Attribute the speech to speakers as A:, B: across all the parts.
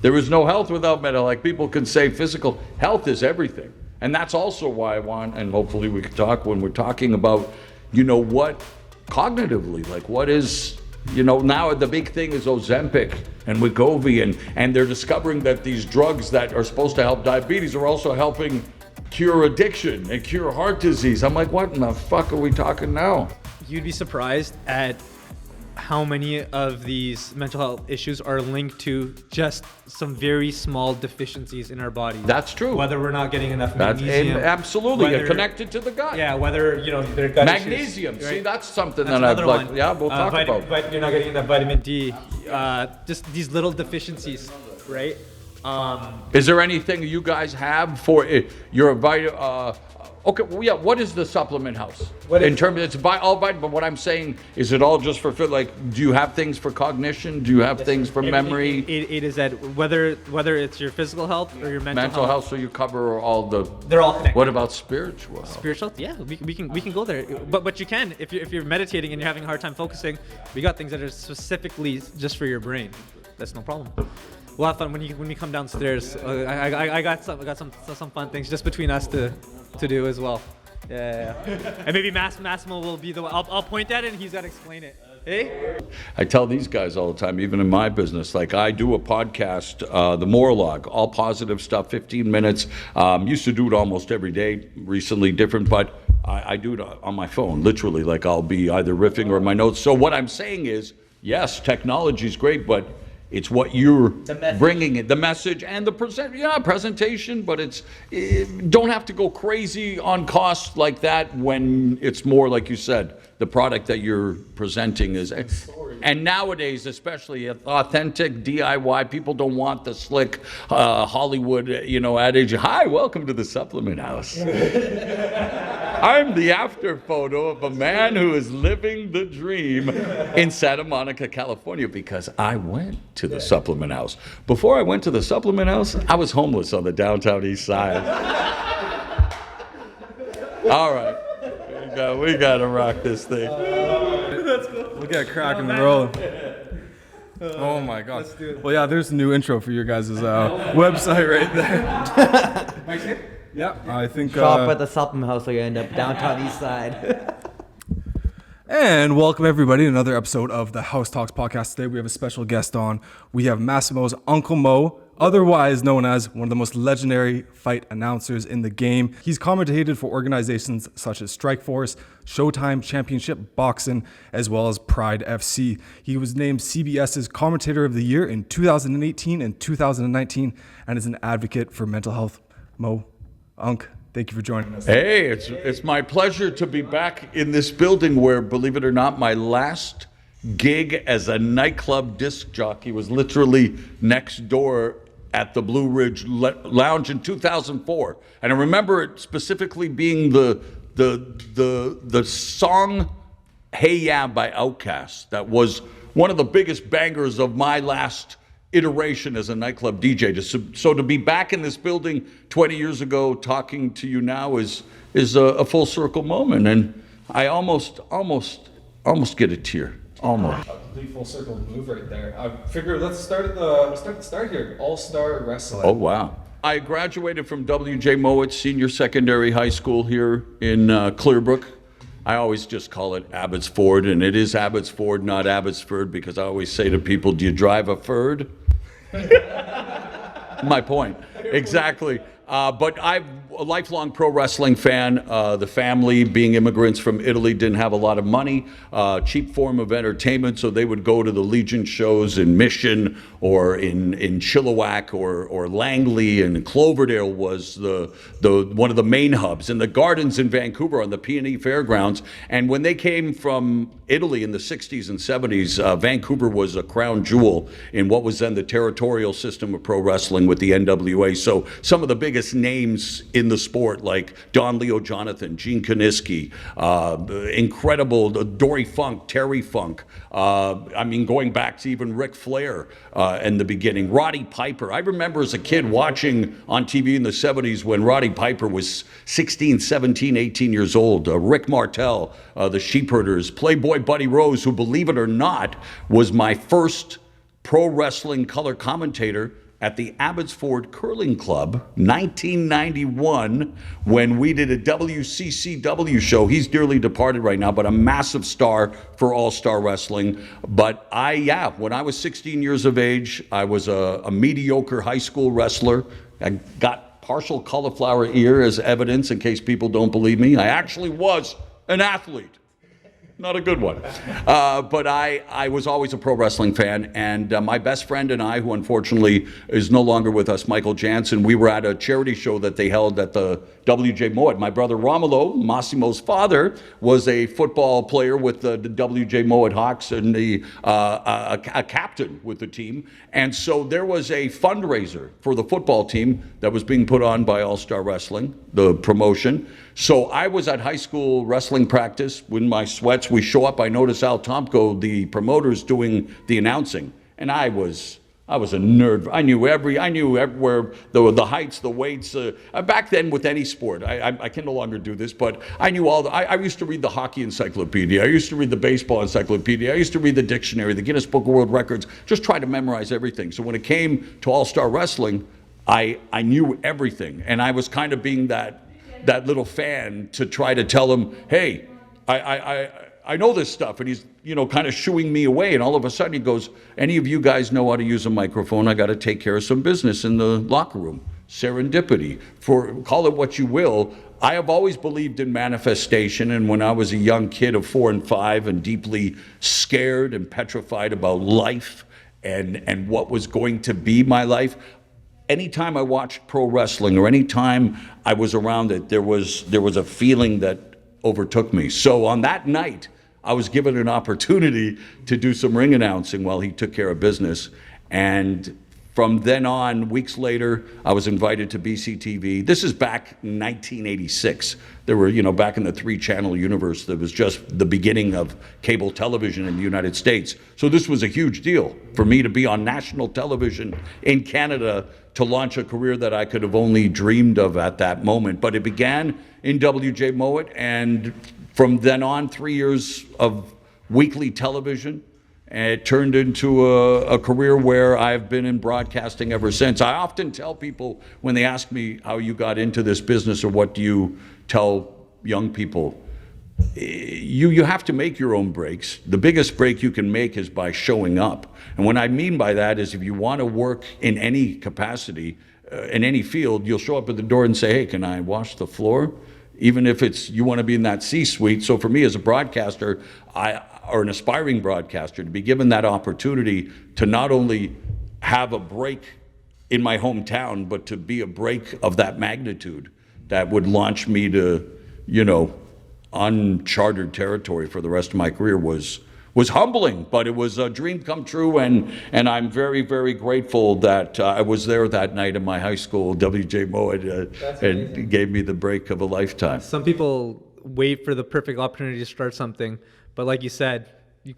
A: There is no health without mental. Like people can say physical health is everything. And that's also why I want, and hopefully we can talk when we're talking about, what cognitively, like what is, now the big thing is Ozempic and Wegovy, and they're discovering that these drugs that are supposed to help diabetes are also helping cure addiction and cure heart disease. I'm like, what in the fuck are we talking now?
B: You'd be surprised at how many of these mental health issues are linked to just some very small deficiencies in our body.
A: That's true.
B: Whether we're not getting enough magnesium.
A: Absolutely, you're connected to the gut.
B: Yeah, whether, their gut
A: magnesium,
B: issues, right?
A: See, that's something
B: that's
A: that I'd like,
B: one.
A: we'll talk about.
B: But you're not getting enough vitamin D. Just these little deficiencies, right?
A: Is there anything you guys have for your vitamin? Okay, well, yeah. What is the supplement house? In terms of it's all vitamin, but what I'm saying is it all just for like? Do you have things for cognition? Do you have things for memory?
B: It is that whether it's your physical health or your mental health.
A: So you cover all the.
B: They're all connected.
A: What about spiritual?
B: Spiritual? Yeah, we can go there. But you can if you're meditating and you're having a hard time focusing. We got things that are specifically just for your brain. That's no problem. We'll have fun when we come downstairs. I got some fun things just between us to do as well. Yeah. And maybe Massimo will be the one. I'll point at it and he's got to explain it. Hey?
A: I tell these guys all the time, even in my business, like I do a podcast, the Morlog, all positive stuff, 15 minutes. Used to do it almost every day, recently different, but I do it on my phone, literally. Like I'll be either riffing or in my notes. So what I'm saying is, yes, technology is great, but it's what you're bringing it, the message and the presentation, but don't have to go crazy on costs like that when it's more, like you said, the product that you're presenting is. And nowadays, especially authentic DIY, people don't want the slick Hollywood, adage, hi, welcome to the supplement house. I'm the after photo of a man who is living the dream in Santa Monica, California, because I went to the supplement house. Before I went to the supplement house, I was homeless on the downtown east side. All right, we gotta rock this thing.
C: We'll get cracking and rolling. Oh my God. Let's do it. Well, yeah, there's a new intro for your guys' website right there. Yeah, I think.
D: Shop at the supplement house so you end up downtown east side.
C: And welcome everybody to another episode of the House Talks podcast. Today we have a special guest on. We have Massimo's Uncle Mo, otherwise known as one of the most legendary fight announcers in the game. He's commentated for organizations such as Strikeforce, ShowTime Championship Boxing, as well as Pride FC. He was named CBS's Commentator of the Year in 2018 and 2019 and is an advocate for mental health. Mo, Unc, thank you for joining us.
A: Hey, it's my pleasure to be back in this building where, believe it or not, my last gig as a nightclub disc jockey was literally next door at the Blue Ridge Lounge in 2004. And I remember it specifically being the song Hey Ya by Outkast. That was one of the biggest bangers of my last iteration as a nightclub DJ. So to be back in this building 20 years ago talking to you now is a full circle moment, and I almost get a tear. Almost.
C: A complete full circle move right there. I figure let's start the start here. All-Star Wrestling.
A: Oh wow. I graduated from W.J. Mowat Senior Secondary High School here in Clearbrook. I always just call it Abbotsford, and it is Abbotsford, not Abbotsford, because I always say to people, do you drive a Ford? My point. Exactly. But I'm a lifelong pro wrestling fan. The family, being immigrants from Italy, didn't have a lot of money, cheap form of entertainment, so they would go to the Legion shows in Mission or in Chilliwack or Langley, and Cloverdale was the one of the main hubs, and the Gardens in Vancouver on the P&E Fairgrounds. And when they came from Italy in the 60s and 70s, Vancouver was a crown jewel in what was then the territorial system of pro wrestling with the NWA. So some of the biggest names in the sport, like Don Leo Jonathan, Gene Kaniski, incredible Dory Funk, Terry Funk, going back to even Ric Flair in the beginning, Roddy Piper. I remember as a kid watching on TV in the 70s when Roddy Piper was 16, 17, 18 years old, Rick Martel, the Sheepherders, Playboy Buddy Rose, who, believe it or not, was my first pro wrestling color commentator at the Abbotsford Curling Club, 1991, when we did a WCCW show. He's dearly departed right now, but a massive star for All-Star Wrestling. But when I was 16 years of age, I was a mediocre high school wrestler. I got partial cauliflower ear as evidence in case people don't believe me. I actually was an athlete. Not a good one. But I was always a pro wrestling fan, and my best friend and I, who unfortunately is no longer with us, Michael Jansen, we were at a charity show that they held at the W.J. Mowat. My brother Romolo, Massimo's father, was a football player with the W.J. Mowat Hawks and a captain with the team. And so there was a fundraiser for the football team that was being put on by All Star Wrestling, the promotion. So I was at high school wrestling practice in my sweats. We show up, I notice Al Tomko, the promoter's doing the announcing. And I was a nerd. I knew everywhere, the heights, the weights. Back then with any sport, I can no longer do this, but I knew I used to read the hockey encyclopedia. I used to read the baseball encyclopedia. I used to read the dictionary, the Guinness Book of World Records, just try to memorize everything. So when it came to All-Star Wrestling, I knew everything. And I was kind of being that little fan to try to tell him, hey, I know this stuff. And he's, kind of shooing me away. And all of a sudden he goes, any of you guys know how to use a microphone? I got to take care of some business in the locker room. Serendipity, call it what you will. I have always believed in manifestation. And when I was a young kid of 4 and 5 and deeply scared and petrified about life and what was going to be my life, anytime I watched pro wrestling or anytime I was around it, there was a feeling that overtook me. So on that night, I was given an opportunity to do some ring announcing while he took care of business. And from then on, weeks later, I was invited to BC TV. This is back in 1986. There were, back in the 3-channel universe, there was just the beginning of cable television in the United States. So this was a huge deal for me to be on national television in Canada to launch a career that I could have only dreamed of at that moment. But it began in WJ Mowat, and from then on, 3 years of weekly television, and it turned into a career where I've been in broadcasting ever since. I often tell people when they ask me how you got into this business or what do you tell young people, you have to make your own breaks. The biggest break you can make is by showing up. And what I mean by that is if you want to work in any capacity, in any field, you'll show up at the door and say, hey, can I wash the floor? Even if you want to be in that C-suite. So for me as a broadcaster, or an aspiring broadcaster, to be given that opportunity to not only have a break in my hometown, but to be a break of that magnitude that would launch me to, uncharted territory for the rest of my career was humbling, but it was a dream come true, and I'm very, very grateful that I was there that night in my high school, WJ Mowat, and gave me the break of a lifetime.
B: Some people wait for the perfect opportunity to start something, but like you said, you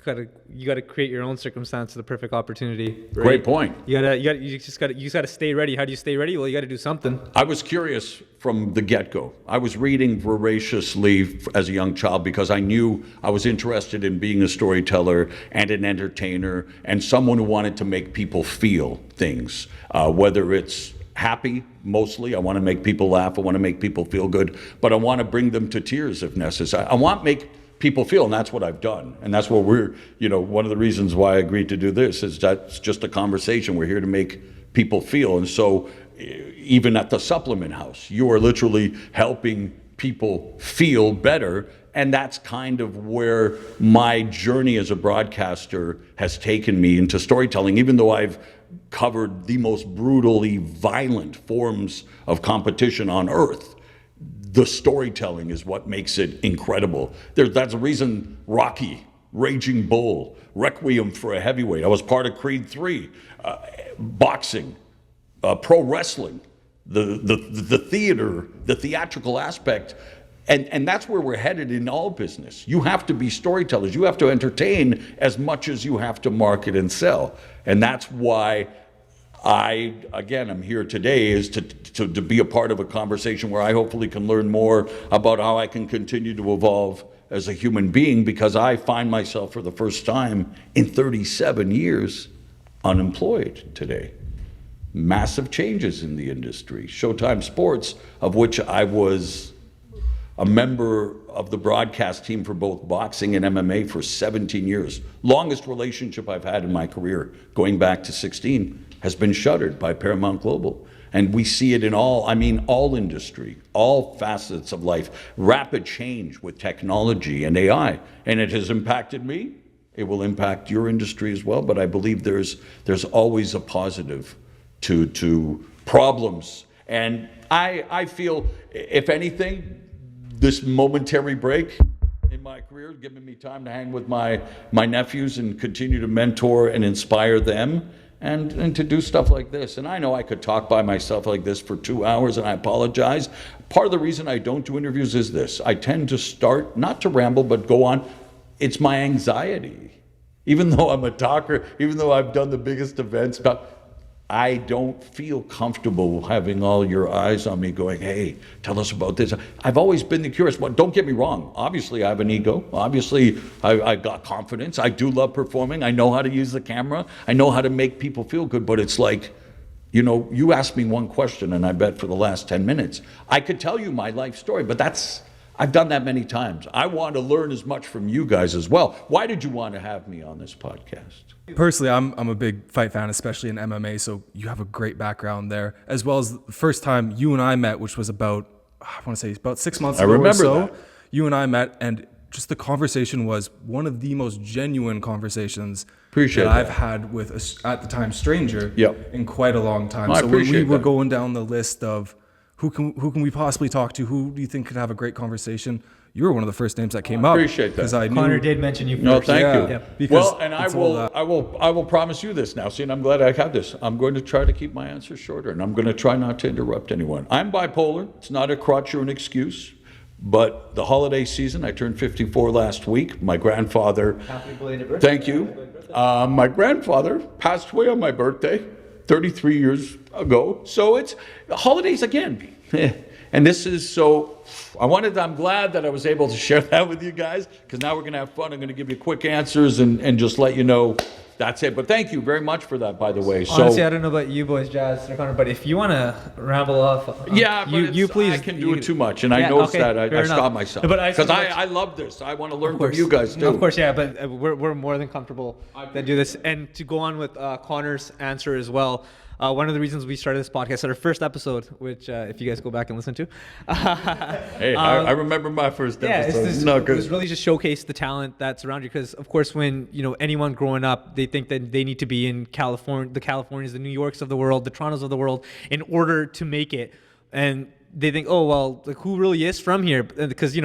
B: gotta create your own circumstance to the perfect opportunity. Right?
A: Great point.
B: You gotta stay ready. How do you stay ready? Well, you gotta do something.
A: I was curious from the get-go. I was reading voraciously as a young child because I knew I was interested in being a storyteller and an entertainer and someone who wanted to make people feel things, whether it's happy, mostly. I want to make people laugh. I want to make people feel good, but I want to bring them to tears if necessary. I want to make people feel, and that's what I've done. And that's what we're, one of the reasons why I agreed to do this is that's just a conversation. We're here to make people feel. And so even at the supplement house, you are literally helping people feel better. And that's kind of where my journey as a broadcaster has taken me into storytelling, even though I've covered the most brutally violent forms of competition on earth. The storytelling is what makes it incredible. That's the reason Rocky, Raging Bull, Requiem for a Heavyweight. I was part of Creed 3, boxing, pro wrestling, the theater, the theatrical aspect. And that's where we're headed in all business. You have to be storytellers. You have to entertain as much as you have to market and sell. And that's why I'm here today is to be a part of a conversation where I hopefully can learn more about how I can continue to evolve as a human being, because I find myself for the first time in 37 years unemployed today. massive changes in the industry. Showtime Sports, of which I was a member of the broadcast team for both boxing and MMA for 17 years. Longest relationship I've had in my career, going back to 16, has been shuttered by Paramount Global. And we see it in all industry, all facets of life. Rapid change with technology and AI. And it has impacted me. It will impact your industry as well. But I believe there's always a positive to problems. And I feel, if anything, this momentary break in my career, giving me time to hang with my nephews and continue to mentor and inspire them, and to do stuff like this. And I know I could talk by myself like this for 2 hours, and I apologize. Part of the reason I don't do interviews is this. I tend to start, not to ramble, but go on. It's my anxiety. Even though I'm a talker, even though I've done the biggest events, I don't feel comfortable having all your eyes on me going, hey, tell us about this. I've always been the curious one. Don't get me wrong. Obviously, I have an ego. Obviously, I got confidence. I do love performing. I know how to use the camera. I know how to make people feel good. But it's like, you asked me one question, and I bet for the last 10 minutes, I could tell you my life story, but I've done that many times. I want to learn as much from you guys as well. Why did you want to have me on this podcast?
C: Personally, I'm a big fight fan, especially in MMA, so you have a great background there, as well as the first time you and I met, which was about 6 months ago or so.
A: That.
C: You and I met, and just the conversation was one of the most genuine conversations I've had with at the time, stranger in quite a long time.
A: I
C: so when we were
A: that.
C: going down the list of who can we possibly talk to, who do you think could have a great conversation, you were one of the first names that came up.
A: Appreciate that.
C: Because I knew
D: Connor did mention you first.
A: No, thank you.
D: Yep.
A: Well, and I will promise you this now. See, and I'm glad I have this. I'm going to try to keep my answers shorter, and I'm going to try not to interrupt anyone. I'm bipolar. It's not a crutch or an excuse, but the holiday season, I turned 54 last week. My grandfather.
D: Happy belated birthday.
A: Thank you. My grandfather passed away on my birthday 33 years ago. So it's holidays again. And this is so, I'm glad that I was able to share that with you guys, because now we're going to have fun. I'm going to give you quick answers and just let you know that's it. But thank you very much for that, by the way.
B: Honestly, I don't know about you boys, Jazz or Connor, but if you want to ramble off, you please.
A: I can do it too much, and I noticed that. I stop myself. Because I love this. I want to learn from you guys, too.
B: Of course, yeah, but we're more than comfortable that do this. And to go on with Connor's answer as well, one of the reasons we started this podcast at our first episode, which if you guys go back and listen to.
A: Hey, I remember my first episode.
B: It was really just showcase the talent that's around you, because of course when anyone growing up, they think that they need to be in California, the Californias, the New Yorks of the world, the Torontos of the world, in order to make it. And they think, oh well, like, who really is from here? Because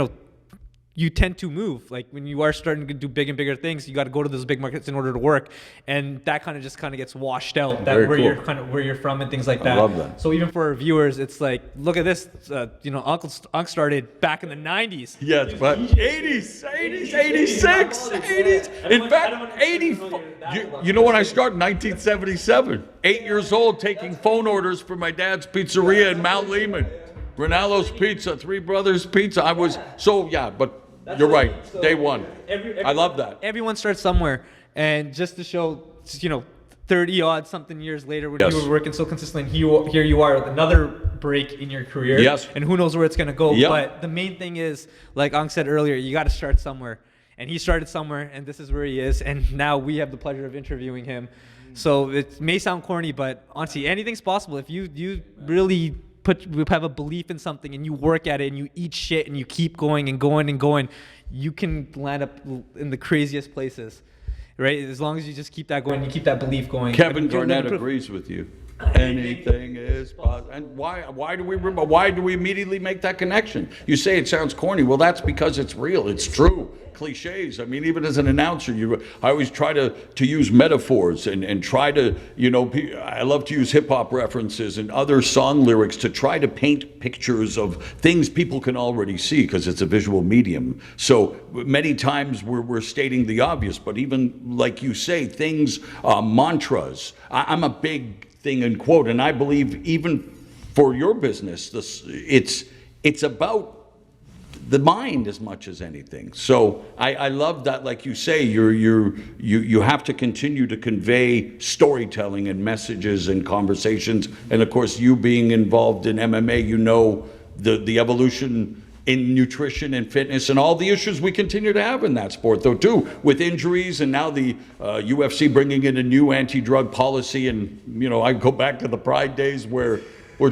B: you tend to move. Like when you are starting to do big and bigger things, you got to go to those big markets in order to work, and that kind of gets washed out. That where you're from and things like that.
A: I love that.
B: So even for our viewers, it's like, look at this. Uncle started back in the 90s.
A: Yes, but 80s, 86, 80s. In fact, 84. You know when I started? 1977. 8 years old, taking phone orders for my dad's pizzeria in Mount Lehman. Ranallo's Pizza, Three Brothers Pizza. But you're right. Day one. I love that.
B: Everyone starts somewhere, and just to show, 30 odd something years later, when you were working so consistently, here you are with another break in your career.
A: Yes.
B: And who knows where it's gonna go.
A: Yep.
B: But the main thing is, like Ang said earlier, you got to start somewhere. And he started somewhere, and this is where he is. And now we have the pleasure of interviewing him. So it may sound corny, but honestly, anything's possible if you really have a belief in something and you work at it and you eat shit and you keep going and going and going, you can land up in the craziest places, right? As long as you just keep that going, you keep that belief going.
A: Kevin Garnett agrees with you. Anything is possible. And why do we immediately make that connection? You say it sounds corny. Well, that's because it's real. It's true. Cliches. I mean, even as an announcer, I always try to use metaphors and try to, I love to use hip hop references and other song lyrics to try to paint pictures of things people can already see, because it's a visual medium. So many times we're stating the obvious, but even like you say, things, mantras. I'm a big thing in quote, and I believe even for your business, it's about the mind as much as anything. So I love that, like you say, you have to continue to convey storytelling and messages and conversations. And of course, you being involved in MMA, you know the evolution in nutrition and fitness and all the issues we continue to have in that sport, though, too, with injuries and now the UFC bringing in a new anti-drug policy. And, you know, I go back to the Pride days where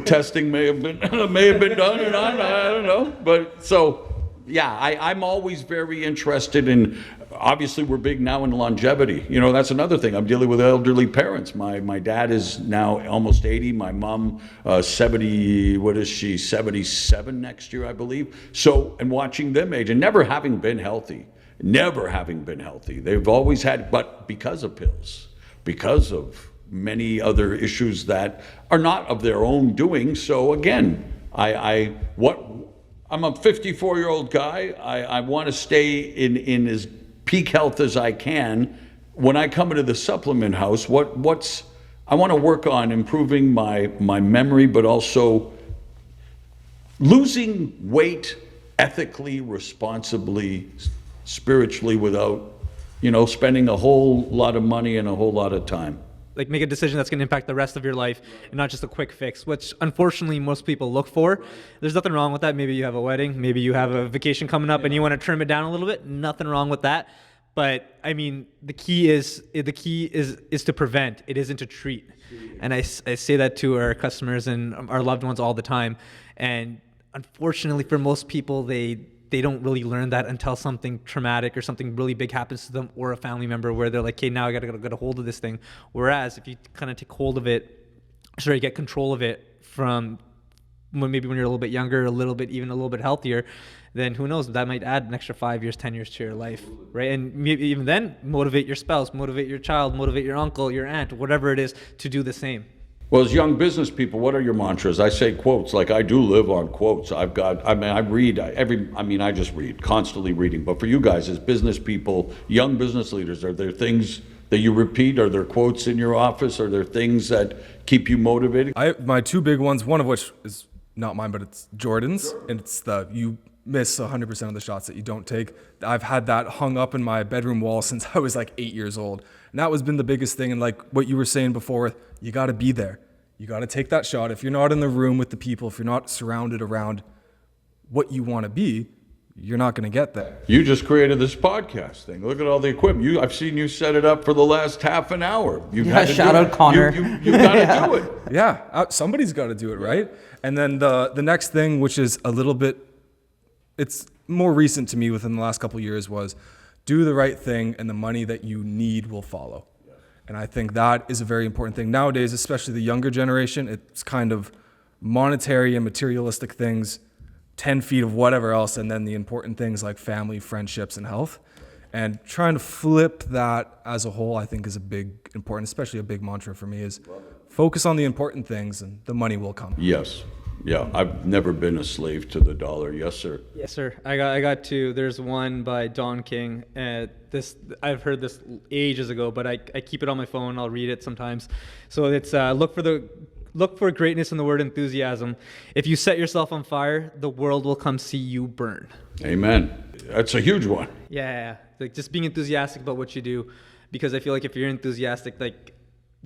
A: testing may have been done, and I don't know. But so, yeah, I'm always very interested in, obviously we're big now in longevity. You know, that's another thing. I'm dealing with elderly parents. My dad is now almost 80. My mom, 70, what is she, 77 next year, I believe. So, and watching them age and never having been healthy. They've always had, but because of pills, because of many other issues that are not of their own doing. So again, I'm a 54-year-old guy. I want to stay in as peak health as I can. When I come into the supplement house, I want to work on improving my memory, but also losing weight ethically, responsibly, spiritually, without, you know, spending a whole lot of money and a whole lot of time.
B: Like, make a decision that's going to impact the rest of your life and not just a quick fix, which unfortunately most people look for. There's nothing wrong with that. Maybe you have a wedding, maybe you have a vacation coming up and you want to trim it down a little bit. Nothing wrong with that. But I mean, the key is to prevent. It isn't to treat. And I say that to our customers and our loved ones all the time. And unfortunately for most people, they don't really learn that until something traumatic or something really big happens to them or a family member where they're like, okay, now I got to get a hold of this thing. Whereas if you kind of take hold of it, get control of it from when you're a little bit younger, even a little bit healthier, then who knows, that might add an extra 5 years, 10 years to your life, right? And maybe even then, motivate your spouse, motivate your child, motivate your uncle, your aunt, whatever it is, to do the same.
A: Well, as young business people, what are your mantras? I say quotes. Like, I do live on quotes. I just read, constantly reading. But for you guys as business people, young business leaders, are there things that you repeat? Are there quotes in your office? Are there things that keep you motivated?
C: My two big ones, one of which is not mine, but it's Jordan's. And it's you miss 100% of the shots that you don't take. I've had that hung up in my bedroom wall since I was like 8 years old. And that has been the biggest thing. And like what you were saying before, you got to be there. You got to take that shot. If you're not in the room with the people, if you're not surrounded around what you want to be, you're not going to get there.
A: You just created this podcast thing. Look at all the equipment. I've seen you set it up for the last half an hour.
D: Shout out Connor.
A: You got to do it.
C: Yeah, somebody's got to do it, right? And then the next thing, which is a little bit, it's more recent to me within the last couple of years, was do the right thing and the money that you need will follow. And I think that is a very important thing. Nowadays, especially the younger generation, it's kind of monetary and materialistic things, 10 feet of whatever else, and then the important things like family, friendships, and health. And trying to flip that as a whole, I think, is important, especially a big mantra for me, is focus on the important things and the money will come.
A: Yes. Yeah, I've never been a slave to the dollar. Yes, sir.
B: Yes, sir. I got two. There's one by Don King. I've heard this ages ago, but I keep it on my phone. I'll read it sometimes. So it's look for greatness in the word enthusiasm. If you set yourself on fire, the world will come see you burn.
A: Amen. That's a huge one.
B: Yeah. Like, just being enthusiastic about what you do, because I feel like if you're enthusiastic, like,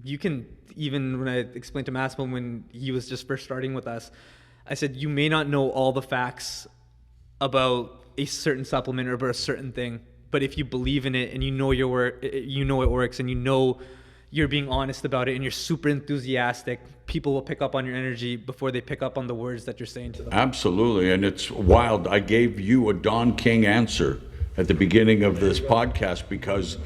B: you can, even when I explained to Massimo when he was just first starting with us, I said, you may not know all the facts about a certain supplement or about a certain thing, but if you believe in it and you know your work, you know it works, and you know you're being honest about it and you're super enthusiastic, people will pick up on your energy before they pick up on the words that you're saying to them.
A: Absolutely. And it's wild. I gave you a Don King answer at the beginning of this podcast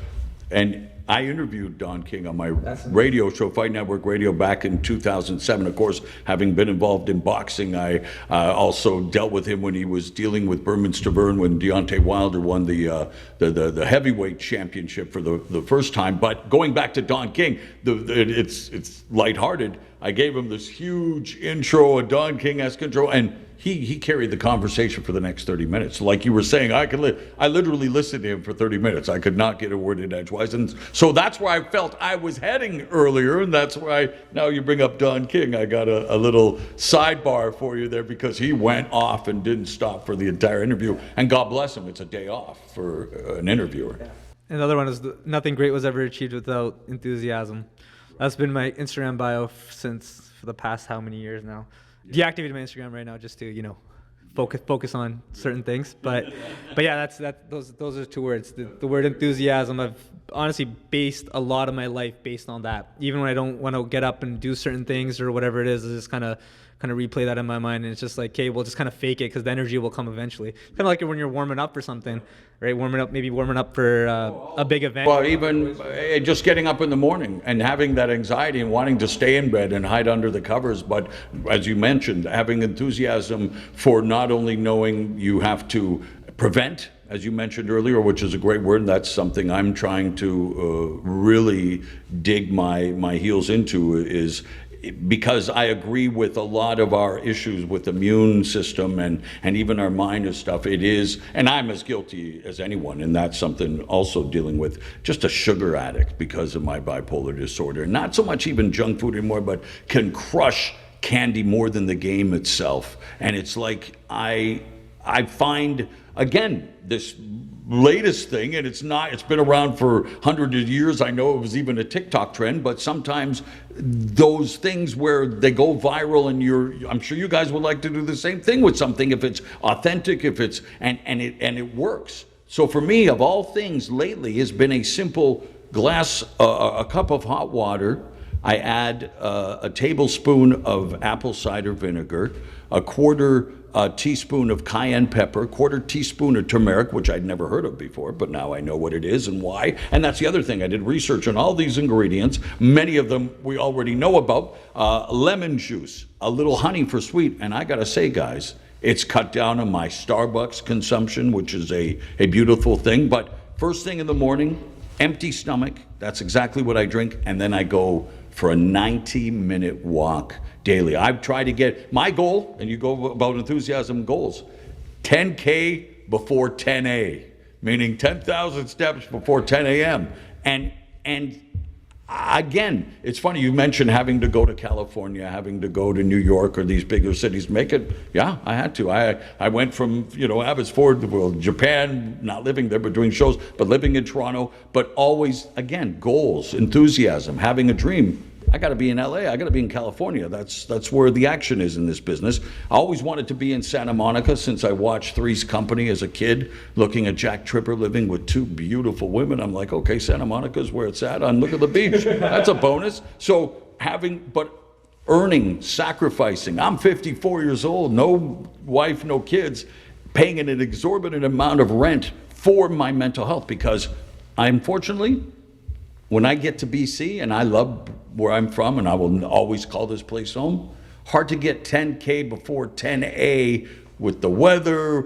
A: and I interviewed Don King on my radio show, Fight Network Radio, back in 2007. Of course, having been involved in boxing, I also dealt with him when he was dealing with Berman Stavern when Deontay Wilder won the heavyweight championship for the first time. But going back to Don King, it's lighthearted. I gave him this huge intro, a Don King-esque intro, and he carried the conversation for the next 30 minutes. Like you were saying, I literally listened to him for 30 minutes. I could not get a word in edgewise. And So that's where I felt I was heading earlier, and that's why now you bring up Don King. I got a little sidebar for you there because he went off and didn't stop for the entire interview. And God bless him, it's a day off for an interviewer.
B: And the other one is nothing great was ever achieved without enthusiasm. That's been my Instagram bio since for the past how many years now. Deactivated my Instagram right now just to focus on certain things. But yeah, those are two words. The word enthusiasm. I've honestly based a lot of my life based on that. Even when I don't want to get up and do certain things or whatever it is, I just kind of replay that in my mind, and it's just like, okay, we'll just kind of fake it because the energy will come eventually. Kind of like when you're warming up for something, right? Warming up for a big event.
A: Well, even just getting up in the morning and having that anxiety and wanting to stay in bed and hide under the covers. But as you mentioned, having enthusiasm for not only knowing you have to prevent, as you mentioned earlier, which is a great word, and that's something I'm trying to really dig my heels into, is because I agree with a lot of our issues with immune system and even our mind and stuff. It is, and I'm as guilty as anyone, and that's something also dealing with, just a sugar addict because of my bipolar disorder. Not so much even junk food anymore, but can crush candy more than the game itself. And it's like I find, again, this latest thing, and it's been around for hundreds of years. I know it was even a TikTok trend, but sometimes those things where they go viral, and I'm sure you guys would like to do the same thing with something if it's authentic, if it's and it works. So for me, of all things lately, has been a simple glass, a cup of hot water. I add a tablespoon of apple cider vinegar, a quarter teaspoon of cayenne pepper, quarter teaspoon of turmeric, which I'd never heard of before, but now I know what it is and why. And that's the other thing. I did research on all these ingredients. Many of them we already know about. Lemon juice, a little honey for sweet. And I got to say, guys, it's cut down on my Starbucks consumption, which is a beautiful thing. But first thing in the morning, empty stomach, that's exactly what I drink. And then I go for a 90-minute walk daily. I've tried to get my goal, and you go about enthusiasm goals, 10K before 10A, meaning 10,000 steps before 10 a.m. And again, it's funny, you mentioned having to go to California, having to go to New York or these bigger cities, make it, yeah, I had to. I went from, Abbotsford to Japan, not living there, but doing shows, but living in Toronto, but always, again, goals, enthusiasm, having a dream. I got to be in LA. I got to be in California. That's where the action is in this business. I always wanted to be in Santa Monica since I watched Three's Company as a kid, looking at Jack Tripper living with two beautiful women. I'm like, okay, Santa Monica's where it's at. And look at the beach. That's a bonus. So earning, sacrificing. I'm 54 years old, no wife, no kids, paying an exorbitant amount of rent for my mental health because unfortunately, when I get to BC, and I love where I'm from, and I will always call this place home, hard to get 10K before 10A with the weather,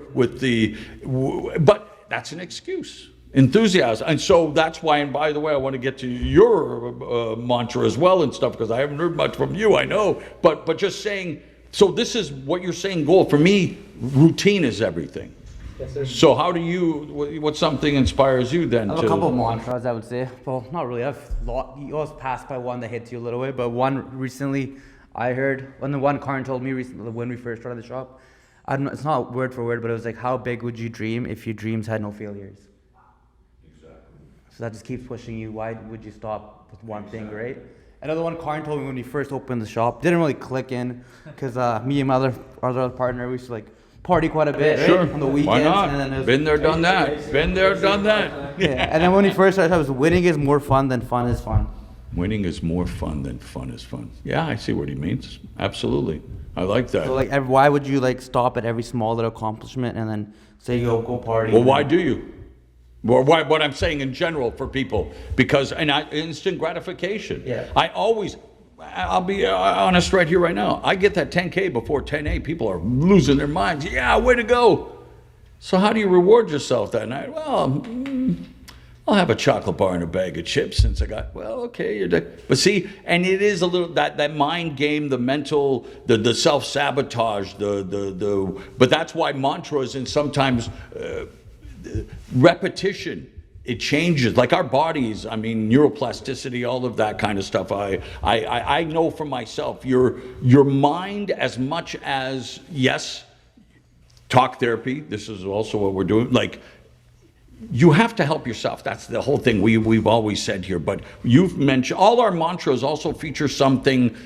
A: but that's an excuse. Enthusiasm. And so that's why, and by the way, I want to get to your mantra as well and stuff, because I haven't heard much from you, I know, but just saying, so this is what you're saying, goal. For me, routine is everything.
B: Yes, sir.
A: So how do what something inspires you then?
D: I have a couple of mantras, I would say. Well, not really. You always pass by one that hits you a little bit, but one recently I heard, when the one Karin told me recently when we first started the shop, it's not word for word, but it was like, how big would you dream if your dreams had no failures? Exactly. So that just keeps pushing you. Why would you stop with one thing, right? Another one Karin told me when we first opened the shop, didn't really click in, because me and my other partner, we used to party quite a bit, right?
A: Sure.
D: On the weekends.
A: Why not?
D: And then
A: Been there, done that. Been there, done that.
D: Yeah. And then when we first started, I was winning is more fun than fun is fun.
A: Winning is more fun than fun is fun. Yeah, I see what he means. Absolutely. I like that.
D: So why would you stop at every small little accomplishment and then say go party?
A: Well, why do you? Well, what I'm saying in general for people, because instant gratification.
D: Yeah.
A: I'll be honest right here, right now. I get that 10K before 10A. People are losing their minds. Yeah, way to go. So how do you reward yourself that night? Well, I'll have a chocolate bar and a bag of chips since I got, okay. But see, and it is a little, that mind game, the mental, the self-sabotage, but that's why mantras and sometimes repetition it changes, like our bodies, I mean, neuroplasticity, all of that kind of stuff. I know for myself, your mind, as much as, yes, talk therapy, this is also what we're doing, like, you have to help yourself. That's the whole thing we've always said here. But you've mentioned, all our mantras also feature something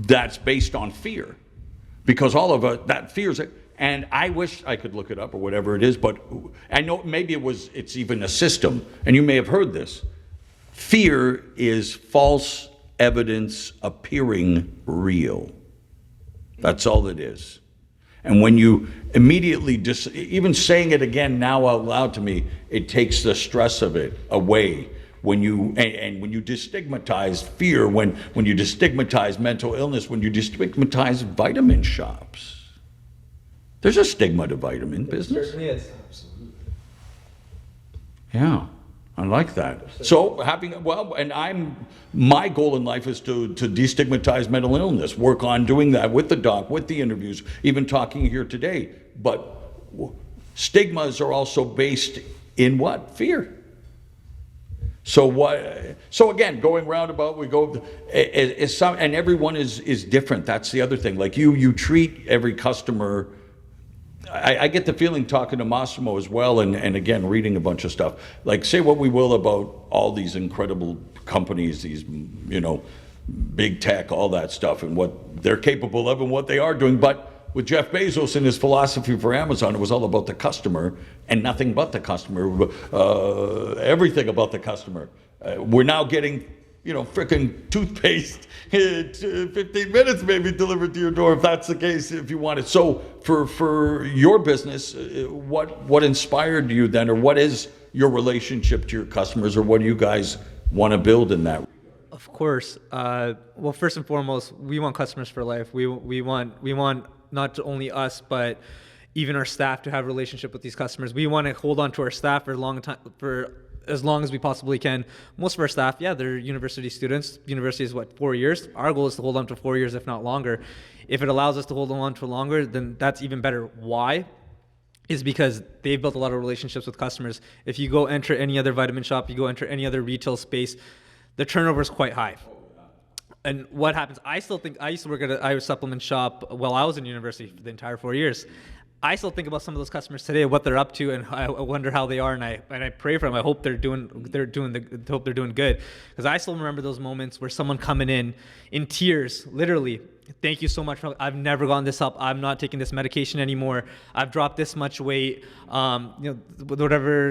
A: that's based on fear, because all of that fears it. And I wish I could look it up or whatever it is, but I know maybe it's even a system, and you may have heard this. Fear is false evidence appearing real. That's all it is. And when you immediately, even saying it again now out loud to me, it takes the stress of it away. When you destigmatize fear, when you destigmatize mental illness, when you destigmatize vitamin shops. There's a stigma to vitamin business.
B: Certainly is.
A: Yeah, I like that. So my goal in life is to destigmatize mental illness, work on doing that with the doc, with the interviews, even talking here today. But stigmas are also based in what? Fear. So again, going roundabout, we go, and everyone is different. That's the other thing. Like you treat every customer. I get the feeling, talking to Massimo as well, and again, reading a bunch of stuff, like, say what we will about all these incredible companies, these, big tech, all that stuff, and what they're capable of and what they are doing. But with Jeff Bezos and his philosophy for Amazon, it was all about the customer and nothing but the customer, everything about the customer. We're now getting, frickin' toothpaste 15 minutes maybe delivered to your door, if that's the case, if you want it. So for your business, what inspired you then, or what is your relationship to your customers, or what do you guys want to build in that?
B: Of course. Well, first and foremost, we want customers for life. We want not only us, but even our staff to have a relationship with these customers. We want to hold on to our staff for a long time, for as long as we possibly can. Most of our staff, they're university students. University is 4 years? Our goal is to hold on to 4 years, if not longer. If it allows us to hold on to longer, then that's even better. Why? Is because they've built a lot of relationships with customers. If you go enter any other vitamin shop, you go enter any other retail space, the turnover is quite high. And what happens, I still think, I used to work at a supplement shop while I was in university for the entire 4 years. I still think about some of those customers today, what they're up to, and I wonder how they are, and I pray for them. I hope they're doing good, because I still remember those moments where someone coming in tears, literally, thank you so much. I've never gotten this up. I'm not taking this medication anymore. I've dropped this much weight. Whatever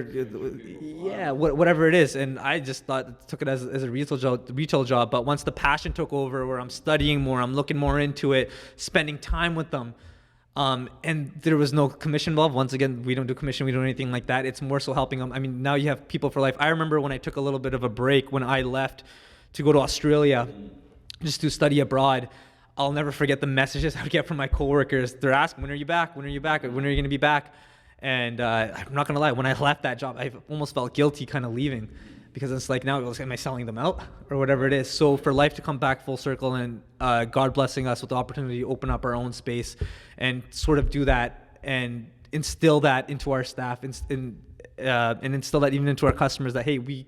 B: it is. And I just took it as a retail job. But once the passion took over, where I'm studying more, I'm looking more into it, spending time with them. And there was no commission involved. Once again, we don't do commission. We don't do anything like that. It's more so helping them. I mean, now you have people for life. I remember when I took a little bit of a break when I left to go to Australia just to study abroad. I'll never forget the messages I would get from my coworkers. They're asking, when are you back? When are you back? When are you going to be back? And I'm not going to lie, when I left that job, I almost felt guilty kind of leaving, because it's like, now am I selling them out or whatever it is? So for life to come back full circle, and God blessing us with the opportunity to open up our own space and sort of do that and instill that into our staff and instill that even into our customers, that, hey, we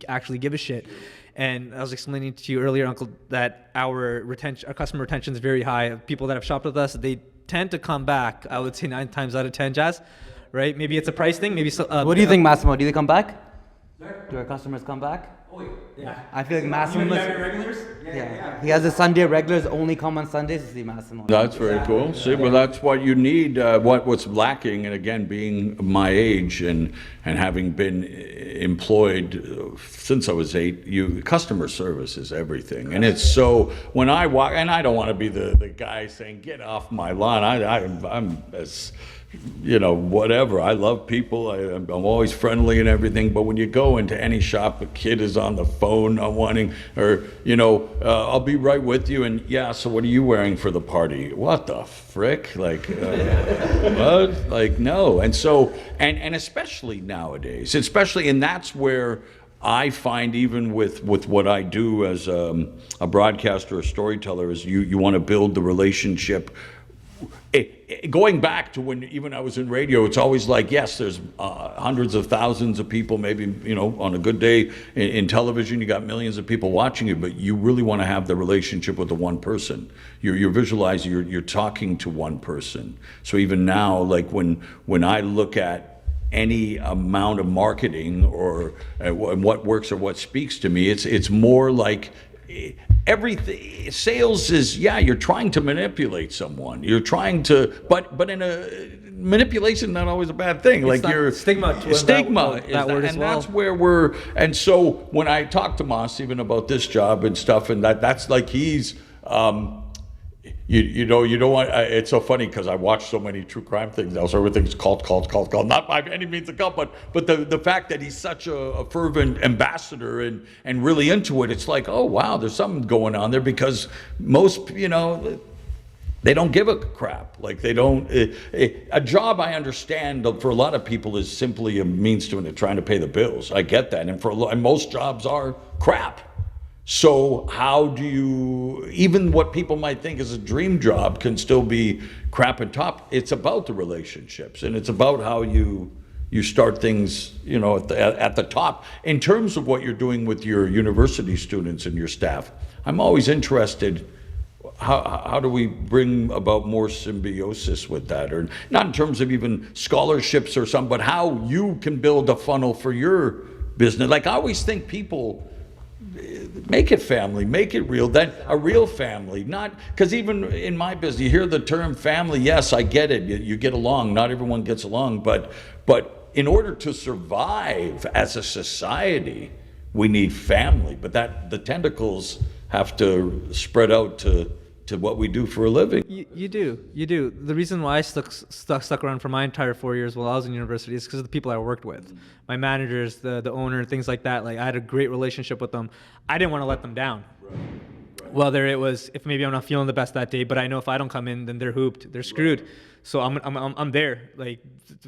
B: actually give a shit. And I was explaining to you earlier, Uncle, that our customer retention is very high. People that have shopped with us, they tend to come back, I would say 9 times out of 10, Jazz, right? Maybe it's a price thing. Maybe so.
D: What do you think, Massimo? Do they come back? Do our customers come back?
B: Oh, yeah.
D: I feel like Massimo.
B: regulars?
D: Yeah. He has the Sunday regulars only come on Sundays to see Massimo.
A: That's very cool. See, well, that's what you need. What's lacking, and again, being my age and having been employed since I was 8, customer service is everything. And it's so, when I walk, and I don't want to be the guy saying, get off my lawn. I'm as, whatever. I love people. I'm always friendly and everything. But when you go into any shop, a kid is on the phone not wanting, or, I'll be right with you. And so what are you wearing for the party? What the frick? Like, what? Like, no. And so, and especially nowadays, and that's where I find, even with what I do as a broadcaster, a storyteller, is you want to build the relationship going back to when even I was in radio, it's always like, yes, there's hundreds of thousands of people, maybe, on a good day in television, you got millions of people watching you, but you really want to have the relationship with the one person. You're visualizing, you're talking to one person. So even now, like when I look at any amount of marketing or what works or what speaks to me, it's more like everything. Sales is, you're trying to manipulate someone. You're trying to, but in a manipulation, not always a bad thing.
B: It's
A: like you're
B: stigma.
A: That
B: Word as well.
A: that's where we're. And so when I talk to Moss even about this job and stuff, and that's like he's. You don't want. It's so funny because I watch so many true crime things now, so everything's cult. Not by any means a cult, but the fact that he's such a fervent ambassador and really into it, it's like, oh wow, there's something going on there, because most they don't give a crap. Like they don't. A job, I understand, for a lot of people is simply a means to trying to pay the bills. I get that, and most jobs are crap. So how do you, even what people might think is a dream job can still be crap and top. It's about the relationships, and it's about how you start things, at the top. In terms of what you're doing with your university students and your staff, I'm always interested, how do we bring about more symbiosis with that? Or not in terms of even scholarships or something, but how you can build a funnel for your business. Like I always think people, make it family, make it real, then a real family. Not because even in my business, you hear the term family. Yes, I get it. You get along. Not everyone gets along, but in order to survive as a society, we need family. But the tentacles have to spread out to what we do for a living.
B: You do. The reason why I stuck around for my entire 4 years while I was in university is because of the people I worked with. My managers, the owner, things like that. Like I had a great relationship with them. I didn't want to let them down. Whether it was, if maybe I'm not feeling the best that day, but I know if I don't come in, then they're hooped, they're screwed. So I'm there. Like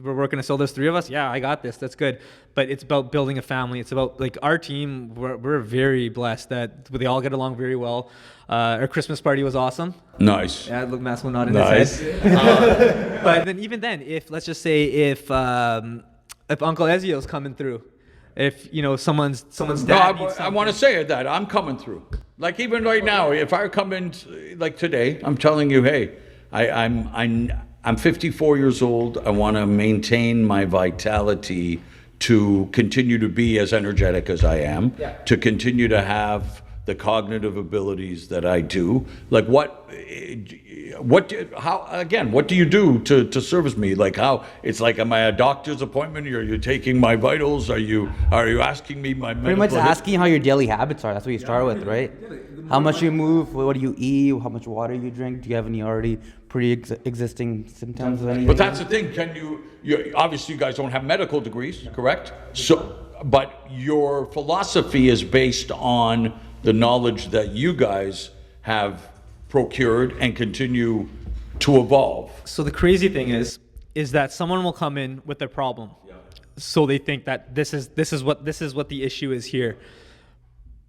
B: we're working to sell. There's 3 of us. Yeah, I got this. That's good. But it's about building a family. It's about like our team. We're very blessed that they all get along very well. Our Christmas party was awesome.
A: Nice.
B: Yeah, look, Mass will nod in his head. But then even then, if let's just say if Uncle Ezio's coming through, if someone's dad needs
A: I want to say that I'm coming through. Like even right now, if I come in like today, I'm telling you, hey, I'm 54 years old. I want to maintain my vitality to continue to be as energetic as I am, to continue to have the cognitive abilities that I do. Like what do you do to service me? Like how, it's like, am I a doctor's appointment? Are you taking my vitals? Are you asking me my
D: pretty much asking how your daily habits are. That's what you start with, right? How much you move, what do you eat, how much water you drink, do you have any already pre-existing symptoms of anything?
A: But that's the thing, you obviously you guys don't have medical degrees, correct? So, but your philosophy is based on the knowledge that you guys have procured and continue to evolve.
B: So the crazy thing is that someone will come in with their problem. So they think that this is what the issue is here.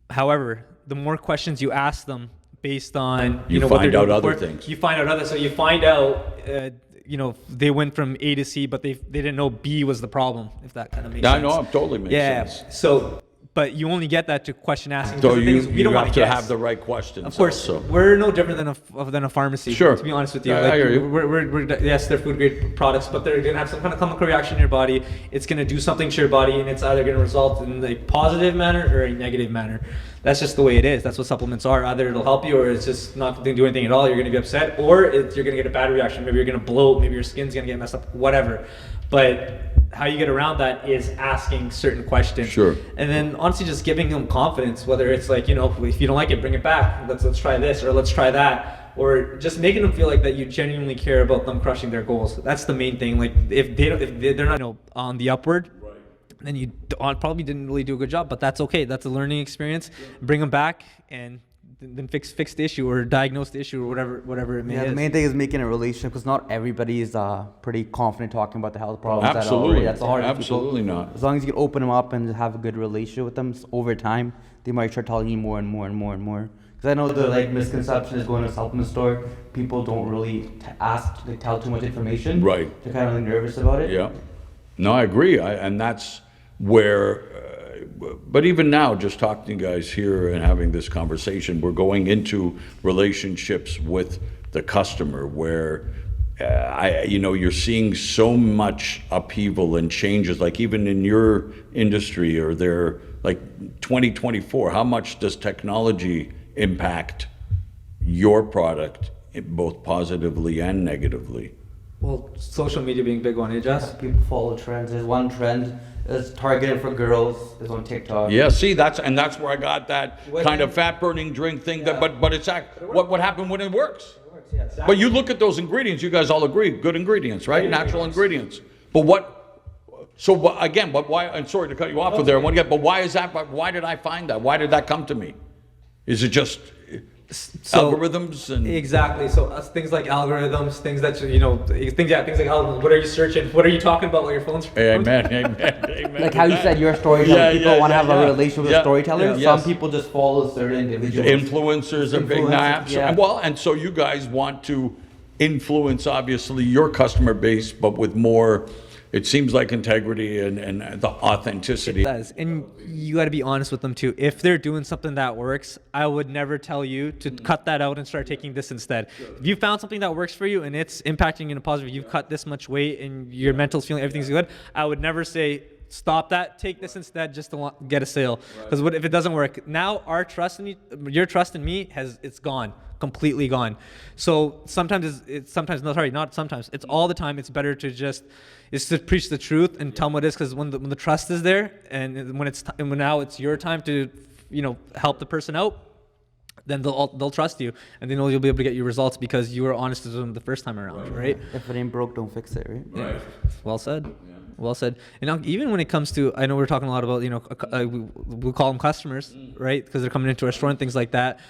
B: However, the more questions you ask them based on
A: you
B: know, what they're
A: find out
B: doing
A: other
B: before,
A: things.
B: you find out other. So you find out they went from A to C, but they didn't know B was the problem. If that kind of makes sense.
A: I know, it totally makes sense.
B: So. But you only get that to question asking.
A: So
B: you don't
A: have
B: want
A: to have the right questions.
B: Of course,
A: also.
B: We're no different than a pharmacy.
A: Sure.
B: To be honest with you,
A: I hear you.
B: We're yes, they're food grade products, but they're gonna have some kind of chemical reaction in your body. It's gonna do something to your body, and it's either gonna result in a positive manner or a negative manner. That's just the way it is. That's what supplements are. Either it'll help you, or it's just not going to do anything at all. You're going to be upset, or you're going to get a bad reaction. Maybe you're going to bloat. Maybe your skin's going to get messed up. Whatever. But how you get around that is asking certain questions.
A: Sure.
B: And then honestly, just giving them confidence. Whether it's like, if you don't like it, bring it back. Let's try this, or let's try that. Or just making them feel like that you genuinely care about them crushing their goals. That's the main thing. Like if they're not on the upward. Then you probably didn't really do a good job, but that's okay. That's a learning experience. Bring them back and then fix the issue or diagnose the issue or whatever it may be.
D: The main thing is making a relationship, because not everybody is pretty confident talking about the health problems.
A: Absolutely.
D: That's the hardest.
A: Absolutely not.
D: As long as you can open them up and have a good relationship with them, over time, they might start telling you more and more and more and more. Because I know the like misconception is going to a supplement store, people don't really tell too much information.
A: Right.
D: They're kind of like nervous about it.
A: Yeah. No, I agree. And that's where, but even now, just talking to you guys here and having this conversation, we're going into relationships with the customer where, you're seeing so much upheaval and changes, like even in your industry or there, like 2024, how much does technology impact your product, both positively and negatively?
B: Well, social media being a big one, Jess?
D: People follow trends. There's one trend that's targeted for girls. Is on TikTok.
A: Yeah, see, that's where I got that kind of fat burning drink thing.
D: Yeah.
A: But it's what happened when it works.
D: Yeah, exactly.
A: But you look at those ingredients. You guys all agree, good ingredients, right? Natural ingredients. But But why? I'm sorry to cut you off with there. But why is that? Why did I find that? Why did that come to me? Is it just algorithms and
B: exactly? So things like algorithms, things that things like algorithms. What are you searching? What are you talking about? What your phone's?
A: Amen.
D: Like how you said you're a storyteller. People want to have a relationship with a storyteller.
A: Yeah.
D: Some
A: Yes.
D: people just follow certain individuals.
A: Influencers are big naps.
D: Yeah.
A: Well, and so you guys want to influence, obviously, your customer base, but with more, it seems like, integrity and the authenticity.
B: It does. And you got to be honest with them too. If they're doing something that works, I would never tell you to cut that out and start taking this instead. If you found something that works for you and it's impacting you in a positive, you've cut this much weight and your mental's feeling everything's good, I would never say stop that, take this instead just to get a sale. Because what if it doesn't work? Now your trust in me it's gone. Completely gone. So sometimes it's all the time. It's better to preach the truth and tell them what it is, because when the trust is there and when now it's your time to help the person out, then they'll trust you and they know you'll be able to get your results because you were honest with them the first time around, right?
D: If it ain't broke, don't fix it, right?
A: Right.
B: Well said. Well said. And now, even when it comes to, I know we're talking a lot about, we call them customers, right? Because they're coming into our store and things like that.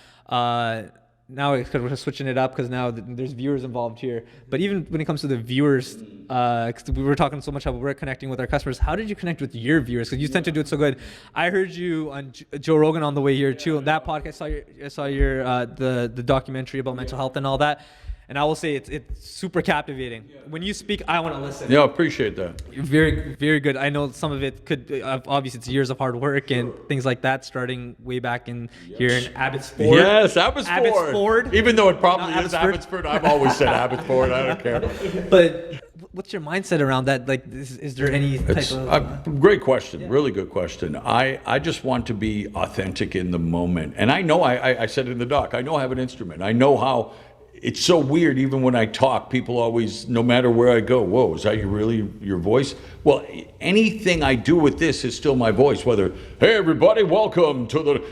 B: Now we're switching it up because now there's viewers involved here. But even when it comes to the viewers, because we were talking so much how we're connecting with our customers, how did you connect with your viewers? Because you tend to do it so good. I heard you on Joe Rogan on the way here too. On that podcast, I saw your the documentary about mental health and all that. And I will say it's super captivating. When you speak, I want to listen.
A: Yeah, appreciate that.
B: You're very, very good. I know some of it could, obviously it's years of hard work and things like that, starting way back here in Abbotsford.
A: Yes, Abbotsford.
B: Abbotsford.
A: Even though it probably
B: Not
A: is
B: Abbotsford.
A: Abbotsford, I've always said Abbotsford. I don't care.
B: But what's your mindset around that? Like, is there any type
A: It's
B: of...
A: a great question, really good question. I just want to be authentic in the moment. And I know, I said it in the doc, I know I have an instrument. I know how, it's so weird, even when I talk, people always, no matter where I go, whoa, is that really your voice? Well, anything I do with this is still my voice, whether, hey everybody, welcome to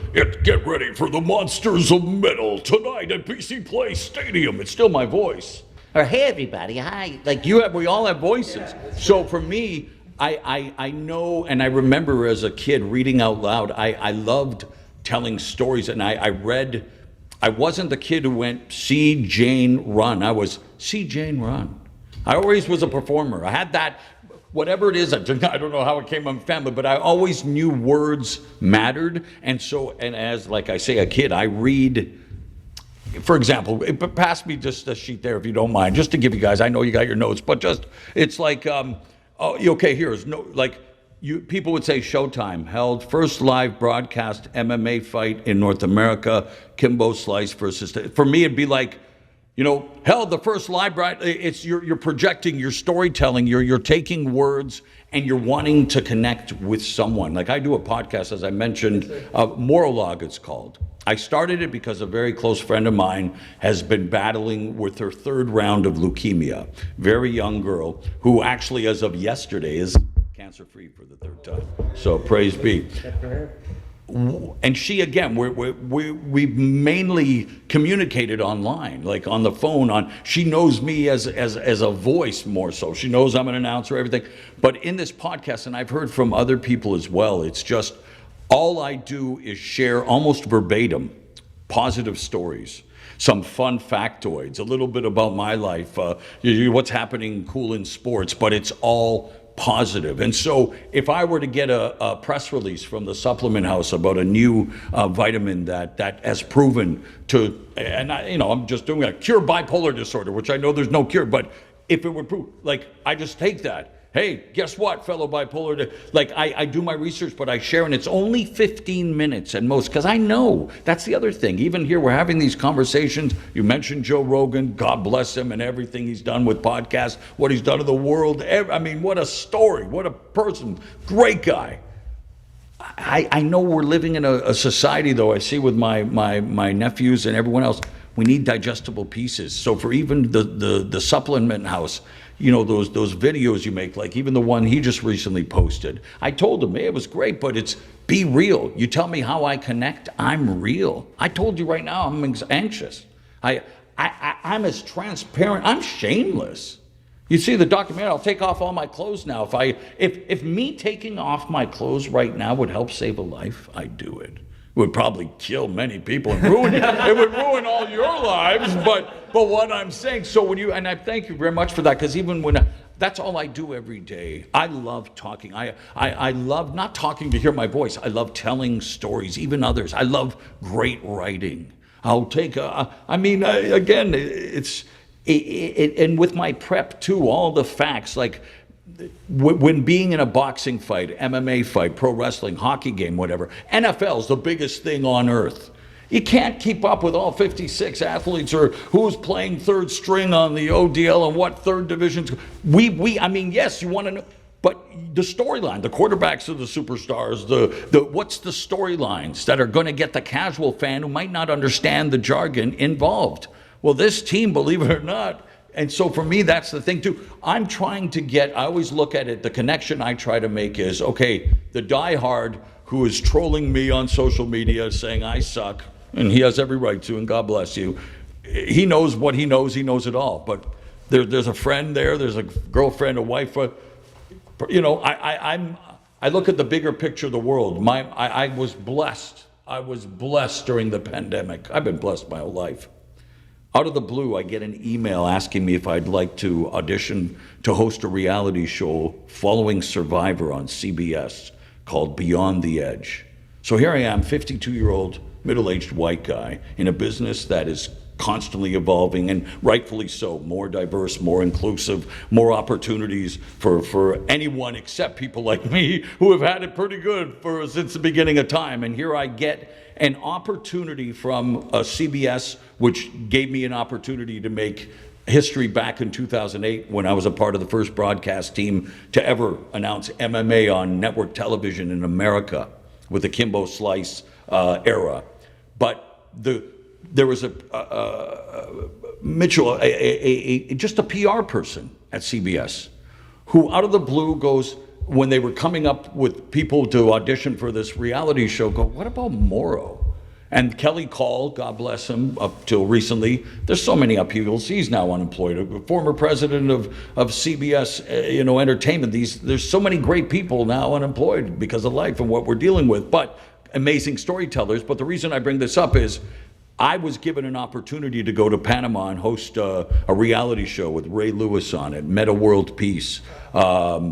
A: get ready for the Monsters of Metal tonight at PC Place Stadium. It's still my voice. Or hey everybody, hi. Like we all have voices. So for me, I know, and I remember as a kid reading out loud, I loved telling stories, and I wasn't the kid who went, see Jane run. I was, see Jane run. I always was a performer. I had that, whatever it is, I don't know how it came on family, but I always knew words mattered. And as, like I say, a kid, I read, for example, pass me just a sheet there if you don't mind, just to give you guys, I know you got your notes, but just, it's like, okay, here's no, like, people would say ShowTime held first live broadcast MMA fight in North America, Kimbo Slice versus. For me, it'd be like, held the first live it's you're projecting, you're storytelling, you're taking words and you're wanting to connect with someone. Like I do a podcast, as I mentioned, Monologue it's called. I started it because a very close friend of mine has been battling with her third round of leukemia. Very young girl who actually, as of yesterday, is cancer-free for the third time. So praise be. And she, again, we mainly communicated online, like on the phone. She knows me as a voice more so. She knows I'm an announcer, everything. But in this podcast, and I've heard from other people as well, it's just all I do is share almost verbatim positive stories, some fun factoids, a little bit about my life, what's happening cool in sports, but it's all positive. And so if I were to get a press release from the supplement house about a new vitamin that has proven to, and I'm just doing a cure bipolar disorder, which I know there's no cure, but if it would prove, like, I just take that. Hey, guess what, fellow bipolar? Like, I do my research, but I share, and it's only 15 minutes at most, because I know that's the other thing. Even here, we're having these conversations. You mentioned Joe Rogan, God bless him, and everything he's done with podcasts, what he's done to the world. I mean, what a story, what a person, great guy. I know we're living in a society, though, I see with my nephews and everyone else, we need digestible pieces. So for even the supplement house, those videos you make, like even the one he just recently posted, I told him, hey, it was great, but it's be real. You tell me how I connect, I'm real. I told you right now, I'm anxious. I'm as transparent, I'm shameless. You see the documentary, I'll take off all my clothes now. If me taking off my clothes right now would help save a life, I'd do it. It would probably kill many people and ruin it would ruin all your lives, but what I'm saying, so and I thank you very much for that, because even that's all I do every day. I love talking. I love not talking to hear my voice. I love telling stories, even others. I love great writing. I'll take again, and with my prep too, all the facts, like when being in a boxing fight, MMA fight, pro wrestling, hockey game, whatever, NFL's the biggest thing on earth. You can't keep up with all 56 athletes or who's playing third string on the ODL and what third divisions. Yes, you want to know, but the storyline, the quarterbacks are the superstars, what's the storylines that are going to get the casual fan who might not understand the jargon involved? Well, this team, believe it or not, and so for me, that's the thing too. I'm trying to I always look at it, the connection I try to make is, okay, the diehard who is trolling me on social media saying I suck, and he has every right to, and God bless you. He knows what he knows it all. But there's a friend there's a girlfriend, a wife. I look at the bigger picture of the world. I was blessed. I was blessed during the pandemic. I've been blessed my whole life. Out of the blue, I get an email asking me if I'd like to audition to host a reality show following Survivor on CBS called Beyond the Edge. So here I am, 52-year-old, middle-aged white guy in a business that is constantly evolving, and rightfully so, more diverse, more inclusive, more opportunities for anyone except people like me who have had it pretty good since the beginning of time. And here I get an opportunity from CBS, which gave me an opportunity to make history back in 2008 when I was a part of the first broadcast team to ever announce MMA on network television in America with the Kimbo Slice era. But there was Mitchell, just a PR person at CBS, who out of the blue goes, when they were coming up with people to audition for this reality show, go, what about Mauro? And Kelly Call, God bless him, up till recently, there's so many upheavals. He's now unemployed. A former president of CBS, Entertainment. There's so many great people now unemployed because of life and what we're dealing with. But amazing storytellers. But the reason I bring this up is I was given an opportunity to go to Panama and host a reality show with Ray Lewis on it, Meta World Peace, Jodie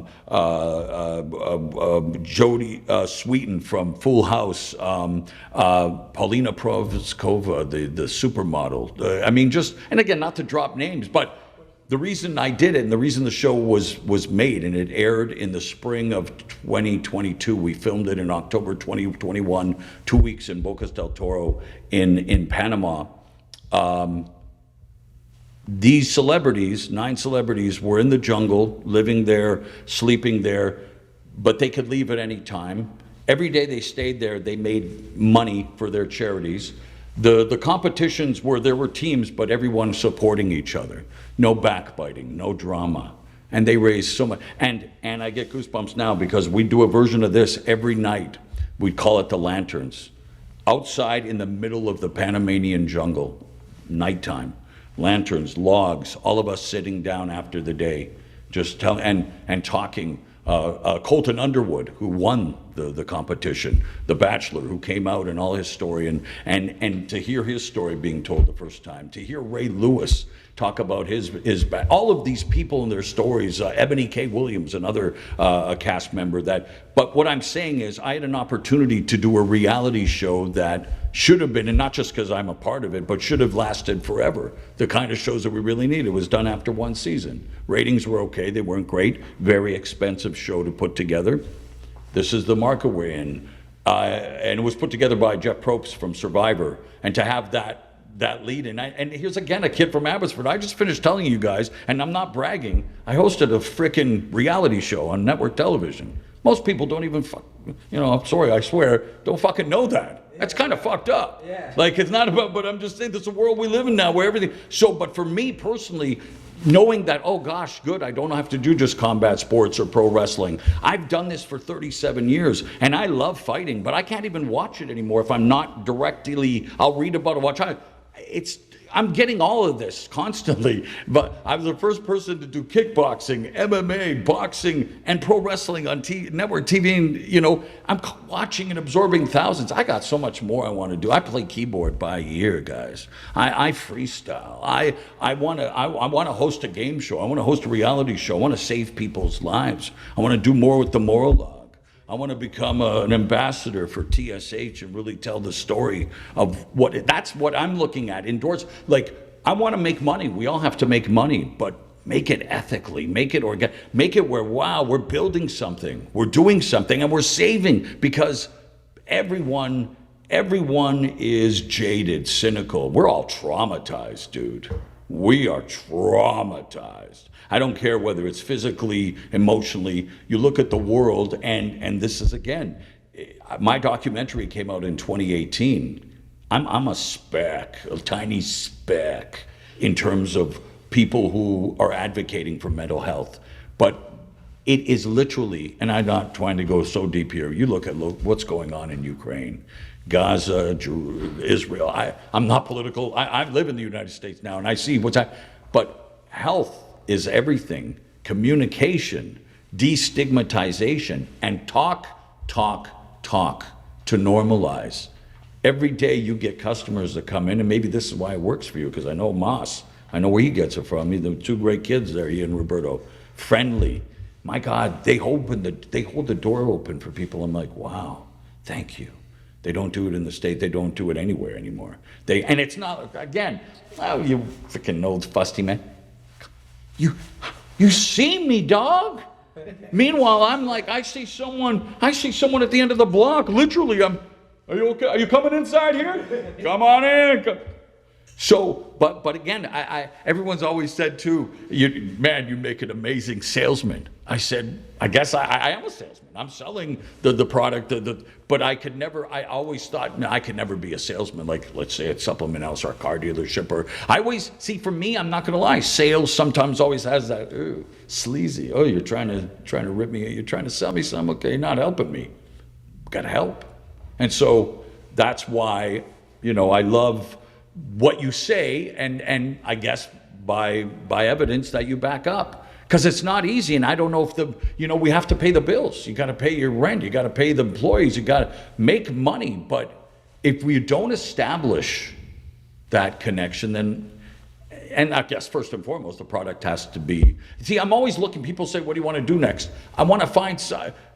A: Sweeten from Full House, Paulina Provskova, the supermodel. And again, not to drop names, but the reason I did it and the reason the show was made, and it aired in the spring of 2022. We filmed it in October 2021, 2 weeks in Bocas del Toro in Panama. These celebrities, 9 celebrities, were in the jungle, living there, sleeping there, but they could leave at any time. Every day they stayed there, they made money for their charities. The competitions there were teams, but everyone supporting each other. No backbiting, no drama. And they raised so much. And I get goosebumps now because we do a version of this every night. We call it the Lanterns. Outside in the middle of the Panamanian jungle, nighttime. Lanterns, logs, all of us sitting down after the day, just telling and talking. Colton Underwood, who won the competition. The Bachelor, who came out and all his story, and to hear his story being told the first time, to hear Ray Lewis talk about his all of these people and their stories, Ebony K. Williams, another cast member. But what I'm saying is, I had an opportunity to do a reality show that should have been, and not just because I'm a part of it, but should have lasted forever. The kind of shows that we really need. It was done after one season. Ratings were okay, they weren't great. Very expensive show to put together. This is the market we're in. And it was put together by Jeff Probst from Survivor. And to have that lead, and here's again a kid from Abbotsford. I just finished telling you guys, and I'm not bragging, I hosted a freaking reality show on network television. Most people don't even, I'm sorry, I swear, don't fucking know that. That's kind of fucked up.
D: Yeah.
A: Like, it's not about, but I'm just saying, this is a world we live in now where everything, but for me personally, knowing that, oh gosh, good, I don't have to do just combat sports or pro wrestling. I've done this for 37 years, and I love fighting, but I can't even watch it anymore if I'm not directly, I'll read about it, I'm getting all of this constantly, but I was the first person to do kickboxing, MMA, boxing, and pro wrestling on network TV, and I'm watching and absorbing thousands. I got so much more I want to do. I play keyboard by ear, guys. I freestyle. I want to host a game show. I want to host a reality show. I want to save people's lives. I want to do more with the moral law. I want to become an ambassador for TSH and really tell the story of that's what I'm looking at. Endorse, I want to make money. We all have to make money, but make it ethically, make it make it where, wow, we're building something, we're doing something, and we're saving, because everyone is jaded, cynical. We're all traumatized, dude. We are traumatized. I don't care whether it's physically, emotionally. You look at the world, and this is, again, my documentary came out in 2018. I'm a speck, a tiny speck, in terms of people who are advocating for mental health. But it is literally, and I'm not trying to go so deep here, you look at what's going on in Ukraine, Gaza, Israel. I'm not political. I live in the United States now, and I see what's happening. But health is everything. Communication, destigmatization, and talk to normalize. Every day you get customers that come in, and maybe this is why it works for you, because I know Moss. I know where he gets it from. The two great kids there, he and Roberto. Friendly. My God, they hold the door open for people. I'm like, wow, thank you. They don't do it in the state. They don't do it anywhere anymore. And it's not, again, oh, you freaking old fusty man. You see me, dog? Meanwhile, I'm like, I see someone at the end of the block. Literally, are you okay? Are you coming inside here? Come on in. So, but again, everyone's always said too, you make an amazing salesman. I said, I guess I am a salesman. I'm selling the product, but I always thought, no, I could never be a salesman. Like, let's say at Supplement House or a car dealership, for me, I'm not gonna lie, sales sometimes always has that, ooh, sleazy. Oh, you're trying to rip me, you're trying to sell me something, okay, you're not helping me. Gotta help. And so that's why, I love what you say, and I guess by evidence that you back up. Because it's not easy, and I don't know if we have to pay the bills. You got to pay your rent. You got to pay the employees. You got to make money. But if we don't establish that connection, then, and I guess first and foremost, the product has to be. See, I'm always looking. People say, "What do you want to do next?" I want to find.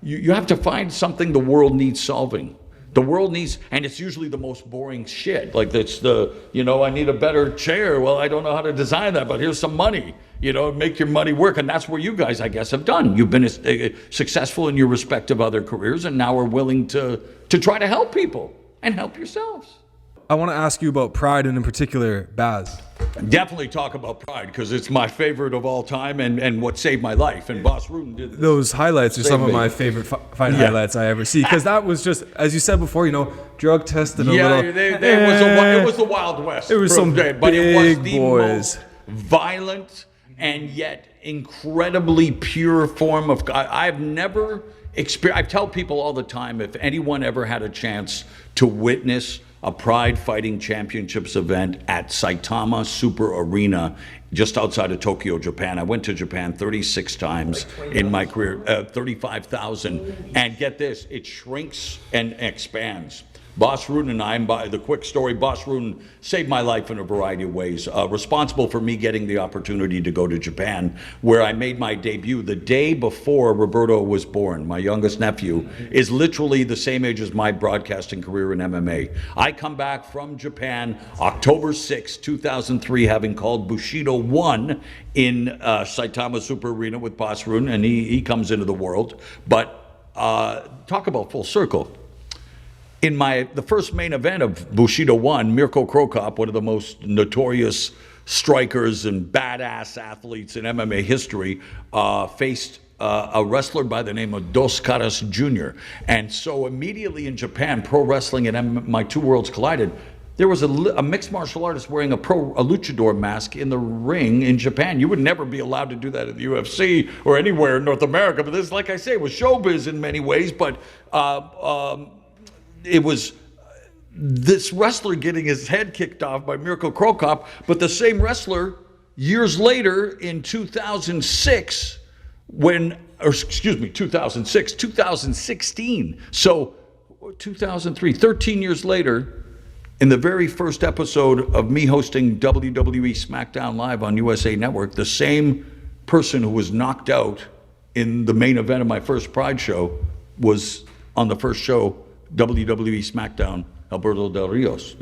A: You have to find something the world needs solving. The world needs, and it's usually the most boring shit. Like it's I need a better chair. Well, I don't know how to design that, but here's some money. Make your money work. And that's where you guys, I guess, have done. You've been successful in your respective other careers, and now are willing to try to help people and help yourselves.
C: I want to ask you about Pride, and in particular, Baz.
A: Definitely talk about Pride, because it's my favorite of all time, and what saved my life. And Boss Rutan did this.
C: Those highlights are some of my favorite fight highlights I ever see, because that was just, as you said before, drug tested a little.
A: It was the Wild West.
C: It was some
A: big
C: but it was
A: the
C: boys.
A: Most violent and yet incredibly pure form of. I've never experienced. I tell people all the time, if anyone ever had a chance to witness a Pride Fighting Championships event at Saitama Super Arena, just outside of Tokyo, Japan. I went to Japan 36 times in my career, 35,000. And get this, it shrinks and expands. Boss Rudin and I, by the quick story, Boss Rudin saved my life in a variety of ways. Responsible for me getting the opportunity to go to Japan, where I made my debut the day before Roberto was born. My youngest nephew is literally the same age as my broadcasting career in MMA. I come back from Japan October 6, 2003, having called Bushido 1 in Saitama Super Arena with Boss Rudin, and he comes into the world. But talk about full circle. In the first main event of Bushido 1, Mirko Krokop, one of the most notorious strikers and badass athletes in MMA history, faced a wrestler by the name of Dos Caras Jr. And so immediately in Japan, pro wrestling and my two worlds collided. There was a mixed martial artist wearing a luchador mask in the ring in Japan. You would never be allowed to do that in the UFC or anywhere in North America. But this, like I say, was showbiz in many ways. But it was this wrestler getting his head kicked off by Mirko Krokop, but the same wrestler years later in 2006, 2016. So 2003, 13 years later, in the very first episode of me hosting WWE SmackDown Live on USA Network, the same person who was knocked out in the main event of my first Pride show was on the first show, WWE SmackDown, Alberto Del Rios.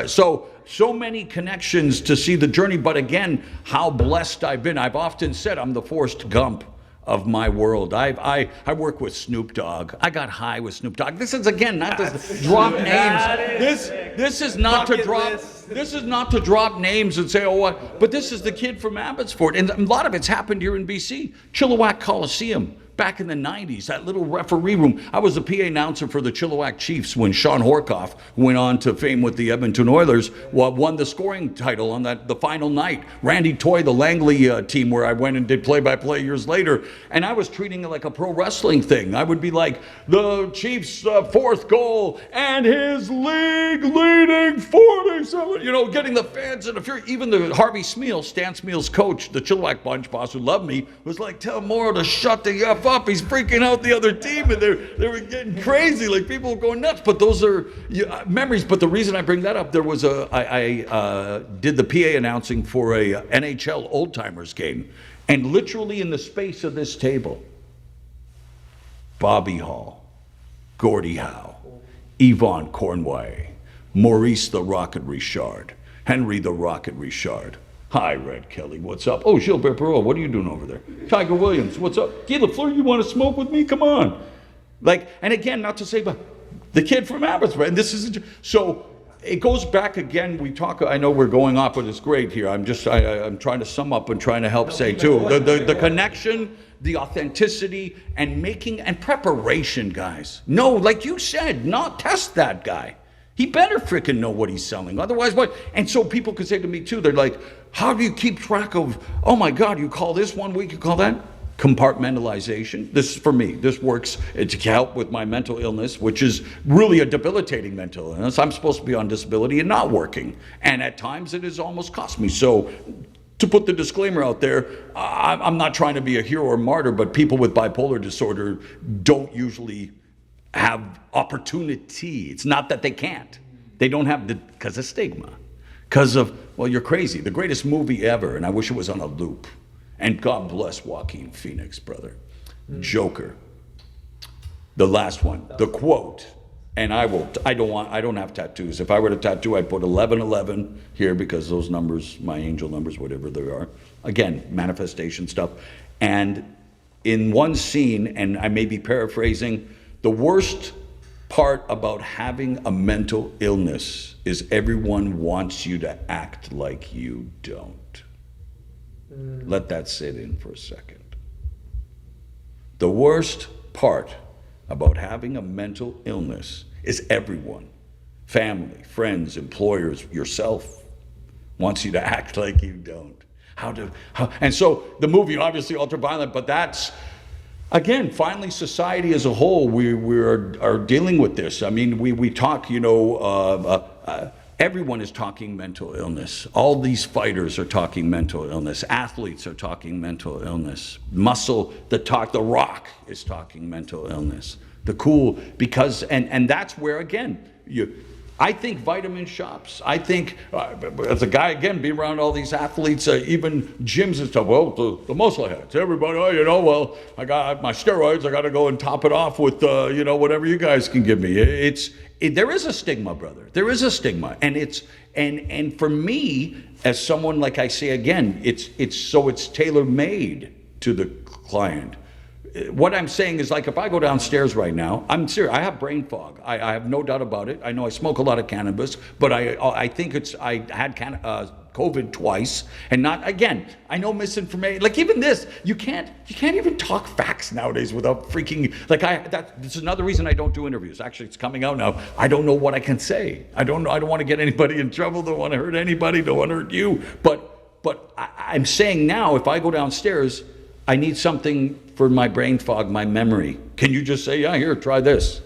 A: So many connections to see the journey, but again, how blessed I've been. I've often said I'm the Forrest Gump of my world. I work with Snoop Dogg. I got high with Snoop Dogg. This is again not to drop names. This is not to drop. This is not to drop names and say, oh, what? But this is the kid from Abbotsford, and a lot of it's happened here in BC. Chilliwack Coliseum. Back in the 90s, that little referee room. I was the PA announcer for the Chilliwack Chiefs when Sean Horkoff, who went on to fame with the Edmonton Oilers, won the scoring title on the final night. Randy Toy, the Langley team, where I went and did play-by-play years later. And I was treating it like a pro wrestling thing. I would be like, the Chiefs' fourth goal and his league-leading 47, getting the fans in a fury. Even the Harvey Smeal, Stan Smeal's coach, the Chilliwack Bunch boss who loved me, was like, tell Mauro to shut the F up. He's freaking out the other team, and they were getting crazy. Like, people were going nuts. But those are memories. But the reason I bring that up, there was I did the PA announcing for a NHL old timers game, and literally in the space of this table, Bobby Hall, Gordie Howe, Yvonne Cornway, Maurice the Rocket Richard, Henry the Rocket Richard. Hi, Red Kelly, what's up? Oh, Gilbert Perreault, what are you doing over there? Tiger Williams, what's up? Guy Lafleur, you want to smoke with me? Come on. And again, not to say, but the kid from Abbotsford, and this is, so it goes back again, I know we're going off, but it's great here. I'm trying to sum up and trying to help say too. The connection, the authenticity, and preparation, guys. No, like you said, not test that guy. He better frickin' know what he's selling. Otherwise, what? And so people could say to me too, they're like, how do you keep track of, oh my God, you call this one week, you call that? Compartmentalization. This is for me. This works to help with my mental illness, which is really a debilitating mental illness. I'm supposed to be on disability and not working. And at times it has almost cost me. So to put the disclaimer out there, I'm not trying to be a hero or martyr, but people with bipolar disorder don't usually have opportunity. It's not that they can't. They don't have because of stigma. Because of, well, you're crazy. The greatest movie ever, and I wish it was on a loop. And God bless Joaquin Phoenix, brother. Joker. The last one. The quote. And I don't have tattoos. If I were to tattoo, I'd put 1111 here because those numbers, my angel numbers, whatever they are. Again, manifestation stuff. And in one scene, and I may be paraphrasing, the worst part about having a mental illness is everyone wants you to act like you don't. Let that sit in for a second. The worst part about having a mental illness is everyone, family, friends, employers, yourself, wants you to act like you don't. And so the movie, obviously ultra-violent, but that's, again, finally, society as a whole, we are dealing with this. I mean, we talk, everyone is talking mental illness. All these fighters are talking mental illness. Athletes are talking mental illness. The Rock is talking mental illness. And that's where, again, I think vitamin shops. I think, as a guy, again, being around all these athletes, even gyms and stuff, well, the muscle heads, everybody, I got my steroids, I got to go and top it off with, whatever you guys can give me. There is a stigma, brother. There is a stigma. And for me, as someone, like I say again, it's tailor-made to the client. What I'm saying is, like, if I go downstairs right now, I'm serious. I have brain fog. I have no doubt about it. I know I smoke a lot of cannabis, but I think I had COVID twice, and not again. I know misinformation. Like even this, you can't even talk facts nowadays without freaking this is another reason I don't do interviews. Actually, it's coming out now. I don't know what I can say. I don't know. I don't want to get anybody in trouble. Don't want to hurt anybody. Don't want to hurt you. But I'm saying now, if I go downstairs, I need something for my brain fog, my memory. Can you just say, yeah, here, try this?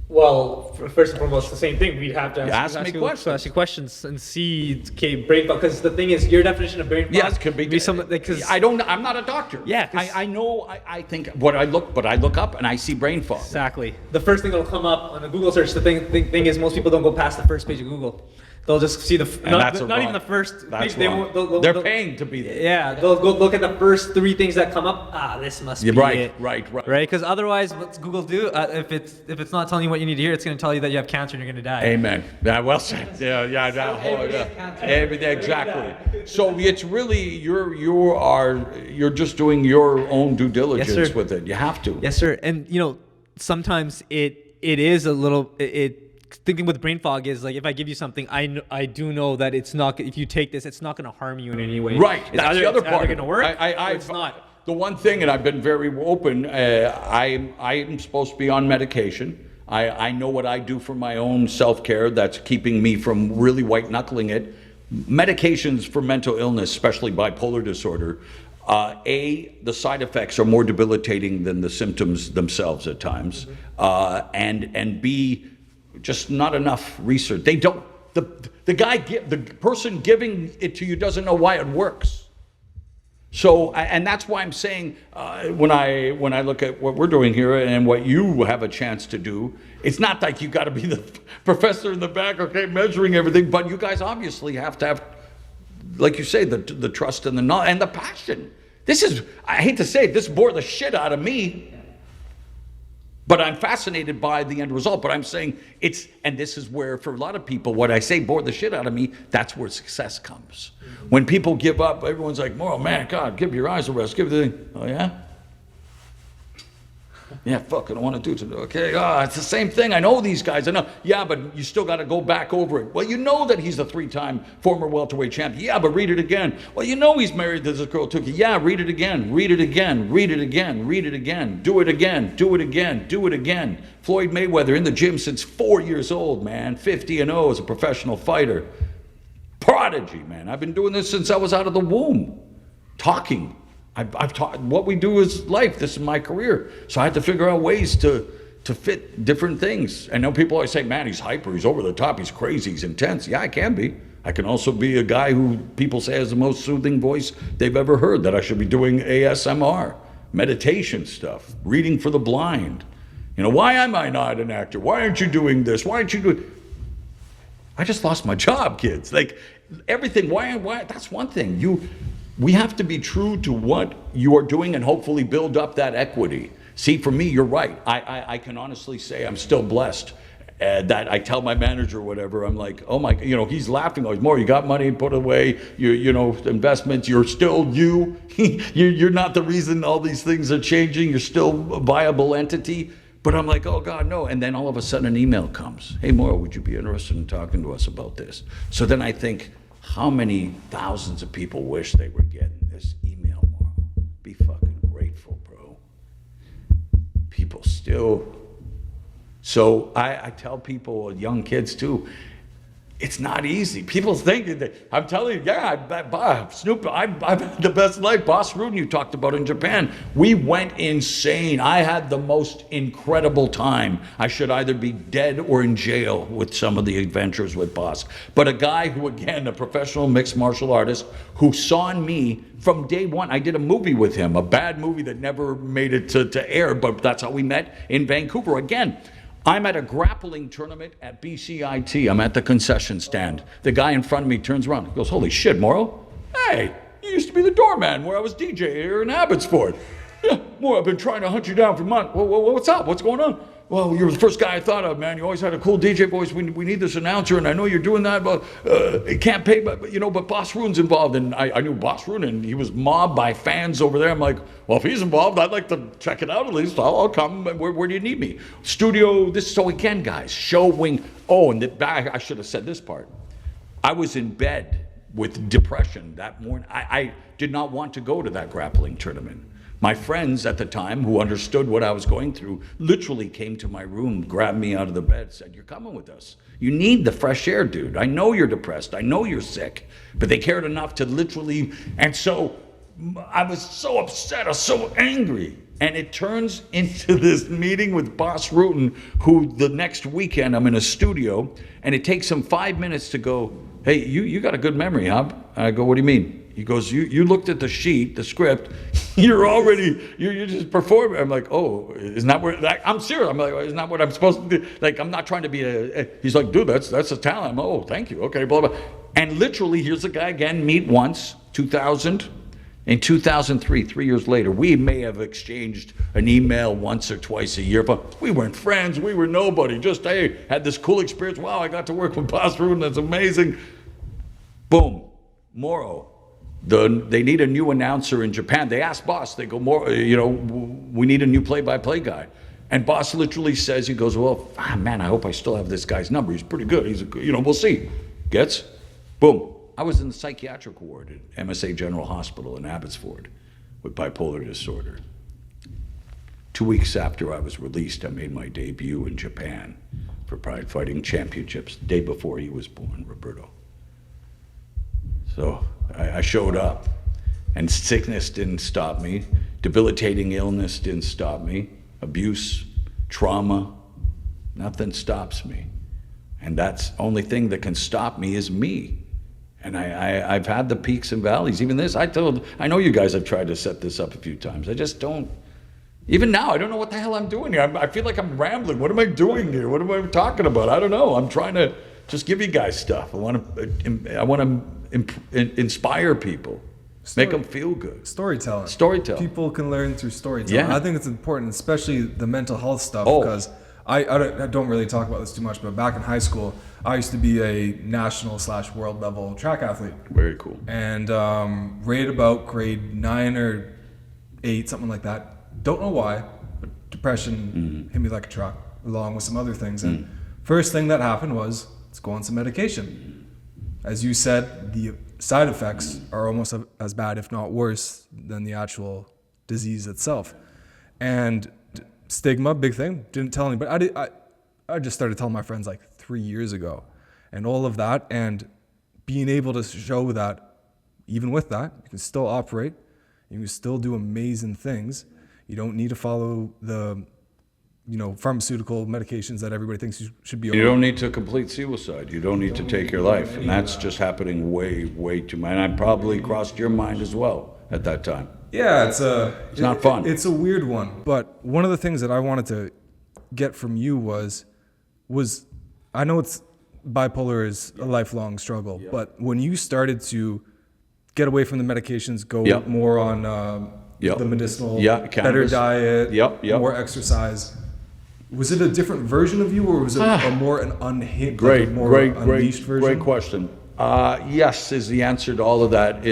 B: Well, first and foremost, the same thing. We'd have to
A: ask
B: you questions and see, okay, brain fog. Because the thing is, your definition of brain fog,
A: yes, could be
B: something. Because
A: I'm not a doctor.
B: Yeah,
A: I know. I think I look up and I see brain fog.
B: Exactly. The first thing that'll come up on a Google search. The thing is, most people don't go past the first page of Google. They'll just see not even the first page.
A: They're paying to be there.
B: Yeah, they'll go look at the first 3 things that come up. This must be it.
A: Right.
B: Because otherwise, what's Google do? If it's not telling you what you need to hear, it's going to tell you that you have cancer and you're going to die.
A: Amen. Yeah, well said. Everything exactly. So it's really you're just doing your own due diligence with it. You have to.
B: Yes, sir. And sometimes it is a little thinking with brain fog is like, if I give you something, I do know that it's not, if you take this, it's not going to harm you in any way.
A: Right. That's the other part.
B: It's either going to work or
A: it's
B: not.
A: The one thing, and I've been very open, I am supposed to be on medication. I know what I do for my own self-care that's keeping me from really white-knuckling it. Medications for mental illness, especially bipolar disorder, the side effects are more debilitating than the symptoms themselves at times. And B, just not enough research. They don't. The person giving it to you doesn't know why it works. So, and that's why I'm saying when I look at what we're doing here and what you have a chance to do, it's not like you got to be the professor in the back, okay, measuring everything. But you guys obviously have to have, like you say, the trust and the knowledge and the passion. I hate to say it, this bore the shit out of me. But I'm fascinated by the end result. But I'm saying and this is where, for a lot of people, what I say bored the shit out of me, that's where success comes. When people give up, everyone's like, oh man, God, give your eyes a rest. Give the thing. Oh yeah? Yeah, fuck, I don't want to do it today. Okay, it's the same thing. I know these guys. I know. Yeah, but you still got to go back over it. Well, you know that he's a 3-time former welterweight champion. Yeah, but read it again. Well, you know he's married to this girl, Tookie. Yeah, read it again. Read it again. Read it again. Read it again. Do it again. Do it again. Do it again. Floyd Mayweather in the gym since 4 years old, man. 50-0 as a professional fighter. Prodigy, man. I've been doing this since I was out of the womb. Talking. I've taught, what we do is life. This is my career. So I had to figure out ways to fit different things. I know people always say, man, he's hyper, he's over the top, he's crazy, he's intense. Yeah, I can be. I can also be a guy who people say has the most soothing voice they've ever heard, that I should be doing ASMR, meditation stuff, reading for the blind. Why am I not an actor? Why aren't you doing this? Why aren't you doing... I just lost my job, kids. Like, everything, why? That's one thing. We have to be true to what you are doing and hopefully build up that equity. See, for me, you're right. I can honestly say I'm still blessed that I tell my manager or whatever, I'm like, oh my, he's laughing. Oh, Mauro, you got money put away, investments, you're still you. You're not the reason all these things are changing. You're still a viable entity. But I'm like, oh God, no. And then all of a sudden an email comes. Hey, Mauro, would you be interested in talking to us about this? So then I think, how many thousands of people wish they were getting this email, Mauro? Be fucking grateful, bro. People still. So I tell people, young kids too, it's not easy. People think that, I'm telling you, Snoop, I've had the best life. Boss Rudin, you talked about in Japan. We went insane. I had the most incredible time. I should either be dead or in jail with some of the adventures with Boss. But a guy who, again, a professional mixed martial artist, who saw in me from day one. I did a movie with him, a bad movie that never made it to air, but that's how we met in Vancouver. Again, I'm at a grappling tournament at BCIT. I'm at the concession stand. The guy in front of me turns around and goes, holy shit, Mauro. Hey, you used to be the doorman where I was DJ here in Abbotsford. Yeah, Mauro, I've been trying to hunt you down for months. What's up? What's going on? Well, you're the first guy I thought of, man. You always had a cool DJ voice. We need this announcer, and I know you're doing that, but it can't pay. But Boss Rudin's involved, and I knew Boss Rudin, and he was mobbed by fans over there. I'm like, well, if he's involved, I'd like to check it out at least. I'll come. Where do you need me? Studio. So again, guys, showing. Oh, and I should have said this part. I was in bed with depression that morning. I did not want to go to that grappling tournament. My friends at the time, who understood what I was going through, literally came to my room, grabbed me out of the bed, said, you're coming with us. You need the fresh air, dude. I know you're depressed. I know you're sick. But they cared enough to literally, and so I was so upset. I was so angry. And it turns into this meeting with Boss Rudin, who the next weekend I'm in a studio, and it takes him 5 minutes to go, hey, you got a good memory, huh? I go, what do you mean? He goes, you looked at the sheet, the script, you're just performing. I'm like, oh, isn't that where, I'm serious. I'm like, isn't that what I'm supposed to do? Like, I'm not trying to be he's like, dude, that's a talent. I'm like, oh, thank you. Okay, blah, blah. And literally, here's the guy again, meet once, 2000. In 2003, 3 years later, we may have exchanged an email once or twice a year, but we weren't friends. We were nobody. Just, hey, had this cool experience. Wow, I got to work with Boss Rudin. That's amazing. Boom, Mauro. They need a new announcer in Japan. They asked Boss, they go, we need a new play-by-play guy. And Boss literally says, he goes, well, man, I hope I still have this guy's number. He's pretty good. We'll see. Gets? Boom. I was in the psychiatric ward at MSA General Hospital in Abbotsford with bipolar disorder. 2 weeks after I was released, I made my debut in Japan for Pride Fighting Championships, the day before he was born, Roberto. So I showed up, and sickness didn't stop me. Debilitating illness didn't stop me. Abuse, trauma, nothing stops me. And that's the only thing that can stop me is me. And I've had the peaks and valleys. Even this, I know you guys have tried to set this up a few times. I just don't. Even now, I don't know what the hell I'm doing here. I feel like I'm rambling. What am I doing here? What am I talking about? I don't know. I'm trying to just give you guys stuff. I want to inspire people, make them feel good.
C: Storytelling. People can learn through storytelling.
A: Yeah.
C: I think it's important, especially the mental health stuff, because I don't really talk about this too much, but back in high school, I used to be a national/world level track athlete.
A: Very cool.
C: And right about grade 9 or 8, something like that. Don't know why, but depression hit me like a truck, along with some other things. And first thing that happened was, let's go on some medication. As you said, the side effects are almost as bad, if not worse, than the actual disease itself. And stigma, big thing. Didn't tell anybody. I just started telling my friends like 3 years ago, and all of that, and being able to show that even with that, you can still operate, you can still do amazing things. You don't need to follow the, pharmaceutical medications that everybody thinks you should be on.
A: You don't need to complete suicide. You don't need to take your life, and that's just happening way, way too much. And I probably crossed your mind as well at that time.
C: Yeah, it's
A: not fun.
C: It's a weird one. But one of the things that I wanted to get from you was I know bipolar is a lifelong struggle, but when you started to get away from the medications, go more on the medicinal, better diet, more exercise, was it a different version of you, or was it an unhinged, unleashed version?
A: Great question. Yes is the answer to all of that.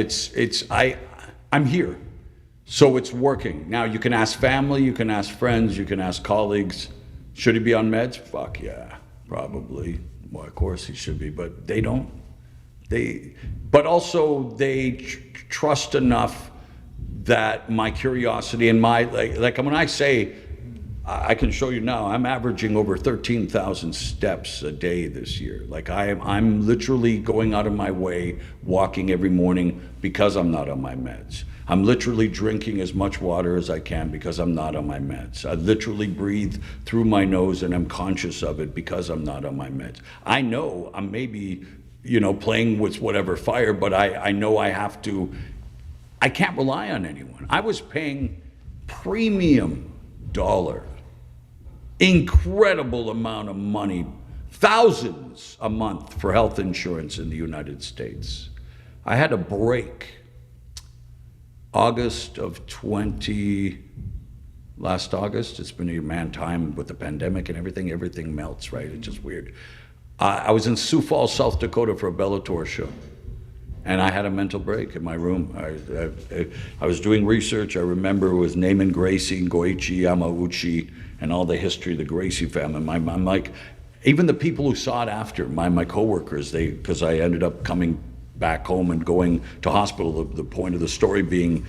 A: I'm here. So it's working. Now you can ask family, you can ask friends, you can ask colleagues, should he be on meds? Fuck yeah, probably. Well, of course he should be, but they don't. But also they trust enough that my curiosity and my, like when I say, I can show you now, I'm averaging over 13,000 steps a day this year. Like I'm literally going out of my way, walking every morning because I'm not on my meds. I'm literally drinking as much water as I can because I'm not on my meds. I literally breathe through my nose and I'm conscious of it because I'm not on my meds. I know I'm maybe, playing with whatever fire, but I know I can't rely on anyone. I was paying premium dollar, incredible amount of money, thousands a month for health insurance in the United States. I had a break last August. It's been a man time with the pandemic and everything melts, right? It's just weird. I was in Sioux Falls, South Dakota for a Bellator show. And I had a mental break in my room. I was doing research. I remember it was Neiman Gracie, Goichi Yamauchi, and all the history of the Gracie family. I'm like, even the people who saw it after, my coworkers, because I ended up coming back home and going to hospital. The point of the story being,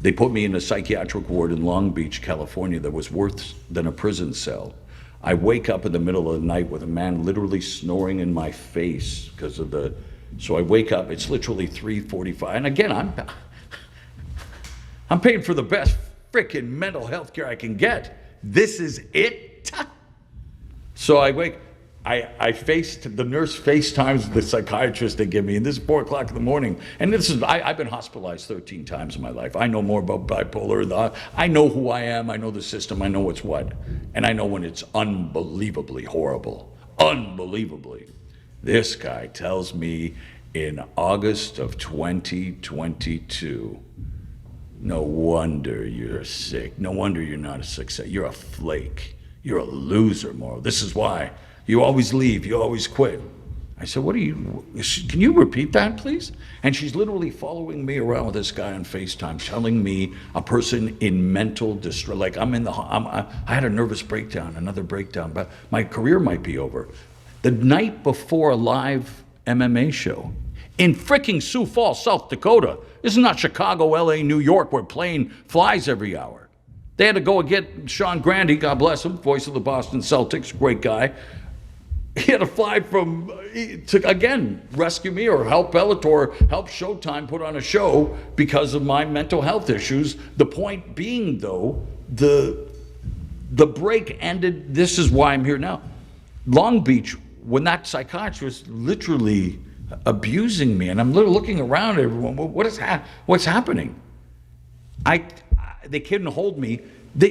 A: they put me in a psychiatric ward in Long Beach, California, that was worse than a prison cell. I wake up in the middle of the night with a man literally snoring in my face because of the. So I wake up, it's literally 3:45, and again, I'm paying for the best freaking mental health care I can get. This is it? So I wake, the nurse FaceTimes the psychiatrist they give me, and this is 4 o'clock in the morning, and I've been hospitalized 13 times in my life. I know more about bipolar, I know who I am, I know the system, I know what's what, and I know when it's unbelievably horrible, unbelievably. This guy tells me in August of 2022, no wonder you're sick. No wonder you're not a success. You're a flake. You're a loser, Mauro. This is why. You always leave. You always quit. I said, can you repeat that, please? And she's literally following me around with this guy on FaceTime, telling me a person in mental distress, like I had a nervous breakdown, another breakdown, but my career might be over. The night before a live MMA show in freaking Sioux Falls, South Dakota. This is not Chicago, LA, New York, where plane flies every hour. They had to go and get Sean Grandy, God bless him, voice of the Boston Celtics, great guy. He had to fly to again, rescue me or help Bellator, help ShowTime put on a show because of my mental health issues. The point being, though, the break ended. This is why I'm here now. Long Beach, when that psychiatrist literally abusing me, and I'm looking around at everyone, what's happening? They couldn't hold me.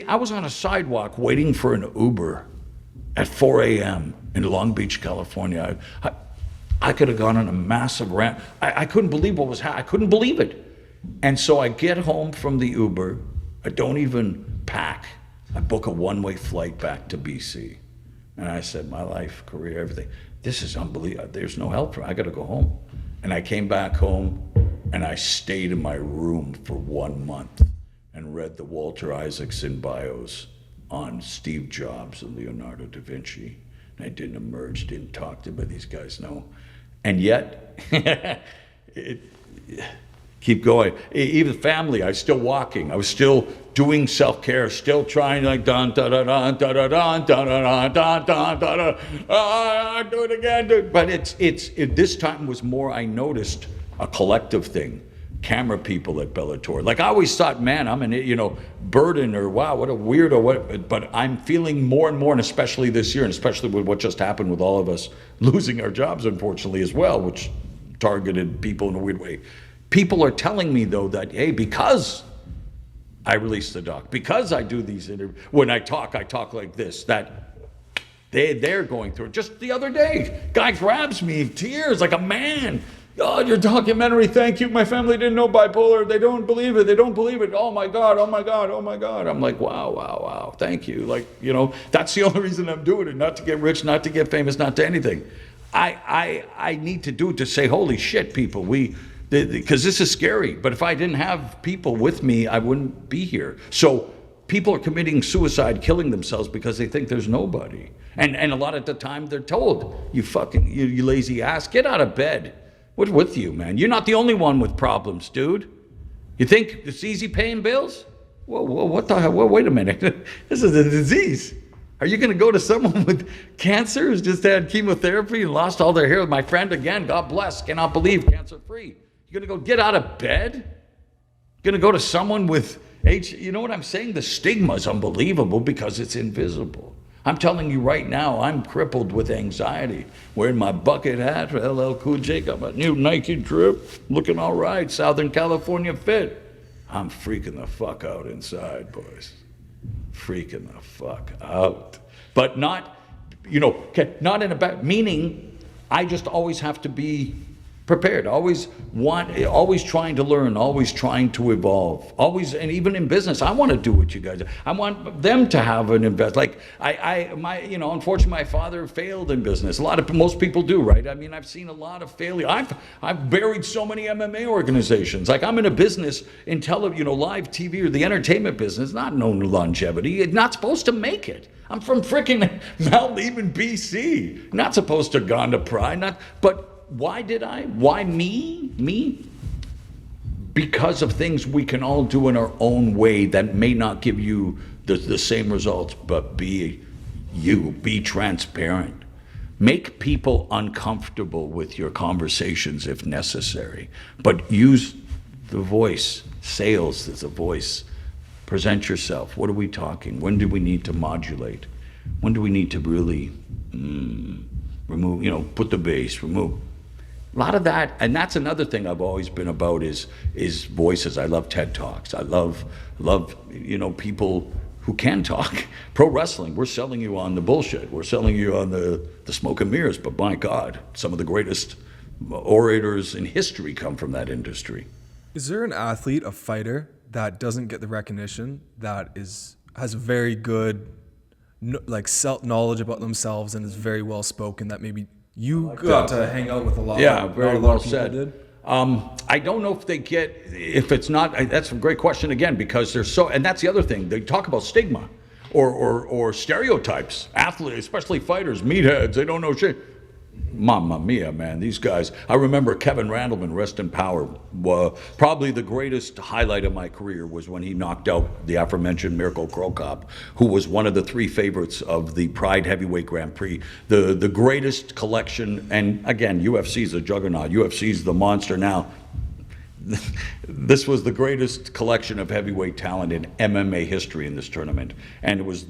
A: I was on a sidewalk waiting for an Uber at 4 a.m. in Long Beach, California. I could have gone on a massive rant. I couldn't believe what was happening. I couldn't believe it. And so I get home from the Uber. I don't even pack. I book a one-way flight back to BC. And I said, my life, career, everything, this is unbelievable. There's no help for me. I got to go home. And I came back home and I stayed in my room for 1 month and read the Walter Isaacson bios on Steve Jobs and Leonardo da Vinci. And I didn't emerge, didn't talk to, but these guys know. And yet, keep going. Even family, I was still walking. I was still doing self-care, still trying like dun da da da da da da da da da da da da. Do it again. But this time was more. I noticed a collective thing. Camera people at Bellator. Like I always thought, man, I'm an burden or wow, what a weirdo. But I'm feeling more and more, and especially this year, and especially with what just happened with all of us losing our jobs, unfortunately as well, which targeted people in a weird way. People are telling me though that hey, because I release the doc, because I do these interviews, when I talk like this, that they're going through it. Just the other day, guy grabs me in tears like a man. Oh, your documentary, thank you. My family didn't know bipolar. They don't believe it. They don't believe it. Oh my God, oh my God, oh my God. I'm like, wow, thank you. Like, that's the only reason I'm doing it. Not to get rich, not to get famous, not to anything. I need to do it to say, holy shit, people, because this is scary. But if I didn't have people with me, I wouldn't be here. So people are committing suicide, killing themselves because they think there's nobody. And a lot of the time they're told, you lazy ass, get out of bed. What's with you, man? You're not the only one with problems, dude. You think it's easy paying bills? whoa, what the hell? Whoa, wait a minute. This is a disease. Are you going to go to someone with cancer who's just had chemotherapy and lost all their hair? My friend, again, God bless, cannot believe, cancer-free. You're going to go get out of bed? You're going to go to someone with you know what I'm saying? The stigma is unbelievable because it's invisible. I'm telling you right now, I'm crippled with anxiety. Wearing my bucket hat for LL Cool J, got my new Nike drip, looking all right, Southern California fit. I'm freaking the fuck out inside, boys. Freaking the fuck out. But not, not in a bad, meaning I just always have to be prepared, always trying to learn, always trying to evolve, and even in business, I want to do what you guys do. I want them to have an invest. Like unfortunately, my father failed in business. Most people do, right? I mean, I've seen a lot of failure. I've buried so many MMA organizations. Like I'm in a business in live TV or the entertainment business, not known longevity. It's not supposed to make it. I'm from freaking Mount Lebanon, BC. Not supposed to have gone to Pride, but. Why did I? Why me? Me? Because of things we can all do in our own way that may not give you the same results, but be transparent. Make people uncomfortable with your conversations if necessary, but use the voice. Sales is a voice. Present yourself. What are we talking? When do we need to modulate? When do we need to really remove, put the bass, remove. A lot of that, and that's another thing I've always been about is voices. I love TED Talks. I love people who can talk. Pro wrestling, we're selling you on the bullshit. We're selling you on the smoke and mirrors, but my God, some of the greatest orators in history come from that industry.
C: Is there an athlete, a fighter, that doesn't get the recognition, that has very good self-knowledge about themselves and is very well spoken, that maybe you got to hang out with a lot?
A: Yeah,
C: of,
A: very
C: not a lot
A: well
C: of people
A: said.
C: did?
A: I don't know if it's not, that's a great question again, because there's and that's the other thing, they talk about stigma or stereotypes. Athletes, especially fighters, meatheads, they don't know shit. Mamma mia, man, these guys. I remember Kevin Randleman, rest in power, probably the greatest highlight of my career was when he knocked out the aforementioned Mirko Cro Cop, who was one of the 3 favorites of the Pride Heavyweight Grand Prix. The greatest collection, and again, UFC's a juggernaut. UFC's the monster now. This was the greatest collection of heavyweight talent in MMA history in this tournament. And it was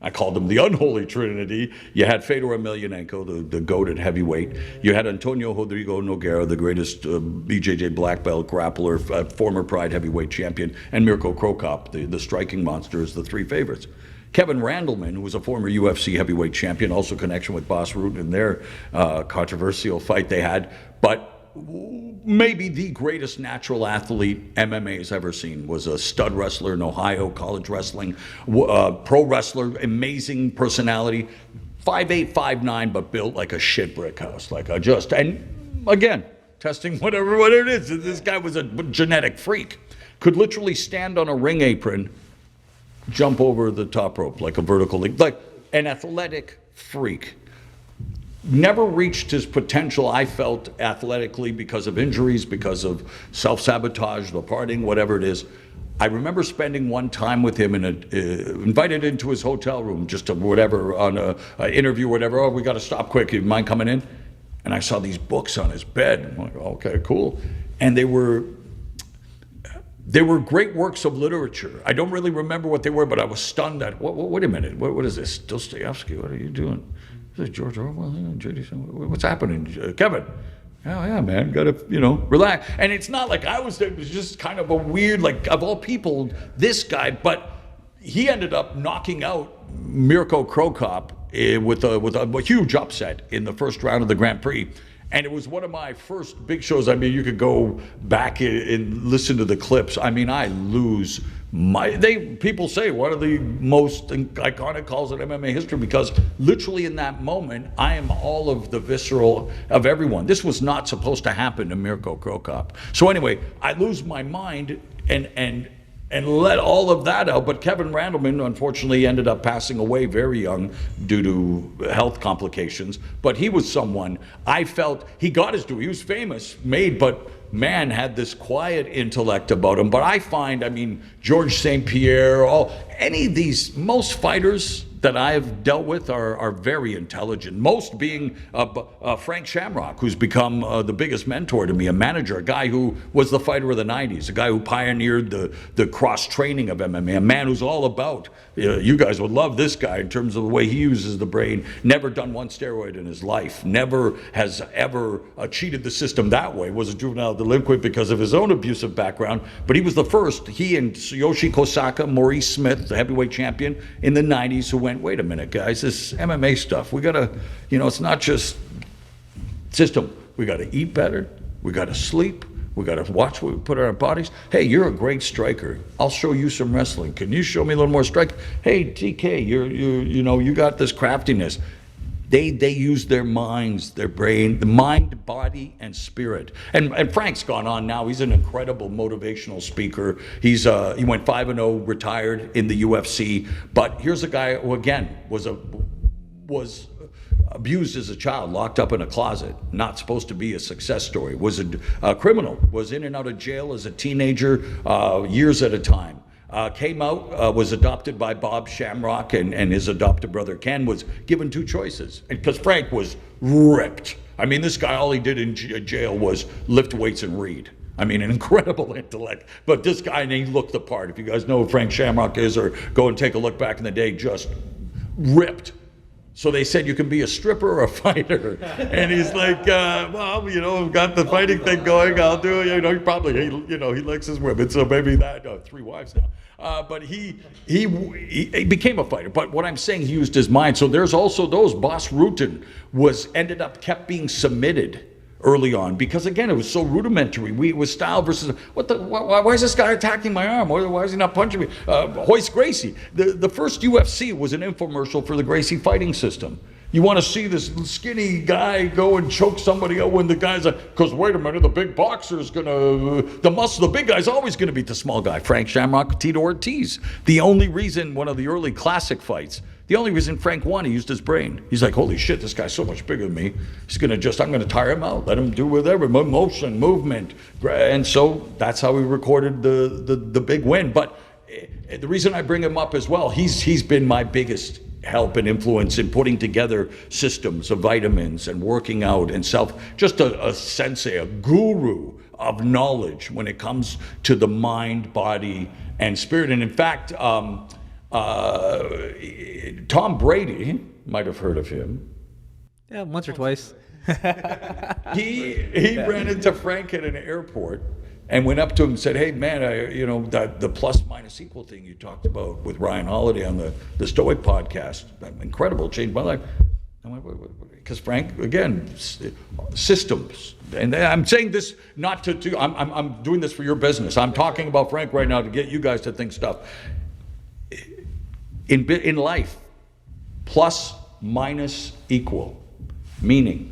A: I called them the unholy trinity. You had Fedor Emelianenko, the goated heavyweight. You had Antonio Rodrigo Nogueira, the greatest BJJ black belt grappler, former Pride heavyweight champion, and Mirko Cro Cop, the striking monster, as the 3 favorites. Kevin Randleman, who was a former UFC heavyweight champion, also connection with Bas Rutten in their controversial fight they had, but maybe the greatest natural athlete MMA has ever seen, was a stud wrestler in Ohio, college wrestling, pro wrestler, amazing personality, 5'8", 5'9", but built like a shit brick house, and again, testing what it is. This guy was a genetic freak. Could literally stand on a ring apron, jump over the top rope like a vertical leap, like an athletic freak. Never reached his potential, I felt, athletically because of injuries, because of self-sabotage, the partying, whatever it is. I remember spending one time with him invited into his hotel room, just to whatever, on an interview, whatever. Oh, we got to stop quick. You mind coming in? And I saw these books on his bed. I'm like, okay, cool. And they were great works of literature. I don't really remember what they were, but I was stunned at, wait a minute, what is this? Dostoevsky, what are you doing? Is it George Orwell? What's happening? Kevin? Yeah, man, gotta, relax. And it's not like I was there, it was just kind of a weird, like, of all people, this guy, but he ended up knocking out Mirko Cro Cop with a huge upset in the first round of the Grand Prix. And it was one of my first big shows. I mean, you could go back and listen to the clips. I mean, I lose people say one of the most iconic calls in MMA history, because literally in that moment, I am all of the visceral of everyone. This was not supposed to happen to Mirko Cro Cop. So anyway, I lose my mind and let all of that out. But Kevin Randleman, unfortunately, ended up passing away very young due to health complications. But he was someone I felt he got his due. He was famous, but man had this quiet intellect about him. But I find, I mean, George St. Pierre, any of these, most fighters that I've dealt with are very intelligent. Most being Frank Shamrock, who's become the biggest mentor to me, a manager, a guy who was the fighter of the 90s, a guy who pioneered the cross-training of MMA, a man who's all about, you guys would love this guy in terms of the way he uses the brain, never done one steroid in his life, never has ever cheated the system that way, was a juvenile delinquent because of his own abusive background, but he was the first, he and Tsuyoshi Kosaka, Maurice Smith, the heavyweight champion in the 90s, who went, wait a minute, guys, this MMA stuff, we gotta, it's not just system. We gotta eat better, we gotta sleep, we gotta watch what we put on our bodies. Hey, you're a great striker. I'll show you some wrestling. Can you show me a little more strike? Hey, TK, you got this craftiness. They use their minds, their brain, the mind, body, and spirit. And Frank's gone on now. He's an incredible motivational speaker. He went 5-0, retired in the UFC. But here's a guy who, again, was abused as a child, locked up in a closet, not supposed to be a success story, was a criminal, was in and out of jail as a teenager, years at a time. Came out, was adopted by Bob Shamrock, and his adopted brother Ken, was given two choices. Because Frank was ripped. I mean, this guy, all he did in jail was lift weights and read. I mean, an incredible intellect. But this guy, and he looked the part. If you guys know who Frank Shamrock is, or go and take a look back in the day, just ripped. So they said, you can be a stripper or a fighter. And he's like, well, I've got the fighting thing going, I'll do it. He probably, he likes his women, so maybe that, 3 wives now. But he became a fighter. But what I'm saying, he used his mind. So there's also those. Boss Rutan kept being submitted early on, because again, it was so rudimentary. It was style versus, why is this guy attacking my arm? Why is he not punching me? Hoist Gracie. The first UFC was an infomercial for the Gracie fighting system. You want to see this skinny guy go and choke somebody out when the guy's because wait a minute, the big boxer's the big guy's always gonna beat the small guy. Frank Shamrock, Tito Ortiz. The only reason, one of the early classic fights, the only reason Frank won, he used his brain. He's like, holy shit, this guy's so much bigger than me. I'm gonna tire him out, let him do whatever, motion, movement. And so that's how we recorded the big win. But the reason I bring him up as well, he's been my biggest help and influence in putting together systems of vitamins and working out and just a sensei, a guru of knowledge when it comes to the mind, body, and spirit. And in fact, Tom Brady, might have heard of him.
B: Yeah, once or twice.
A: He ran into Frank at an airport and went up to him and said, hey man, the plus minus equal thing you talked about with Ryan Holiday on the Stoic podcast, incredible, changed my life. Because Frank, again, systems. And I'm saying this not to I'm doing this for your business. I'm talking about Frank right now to get you guys to think stuff. In life, plus minus equal, meaning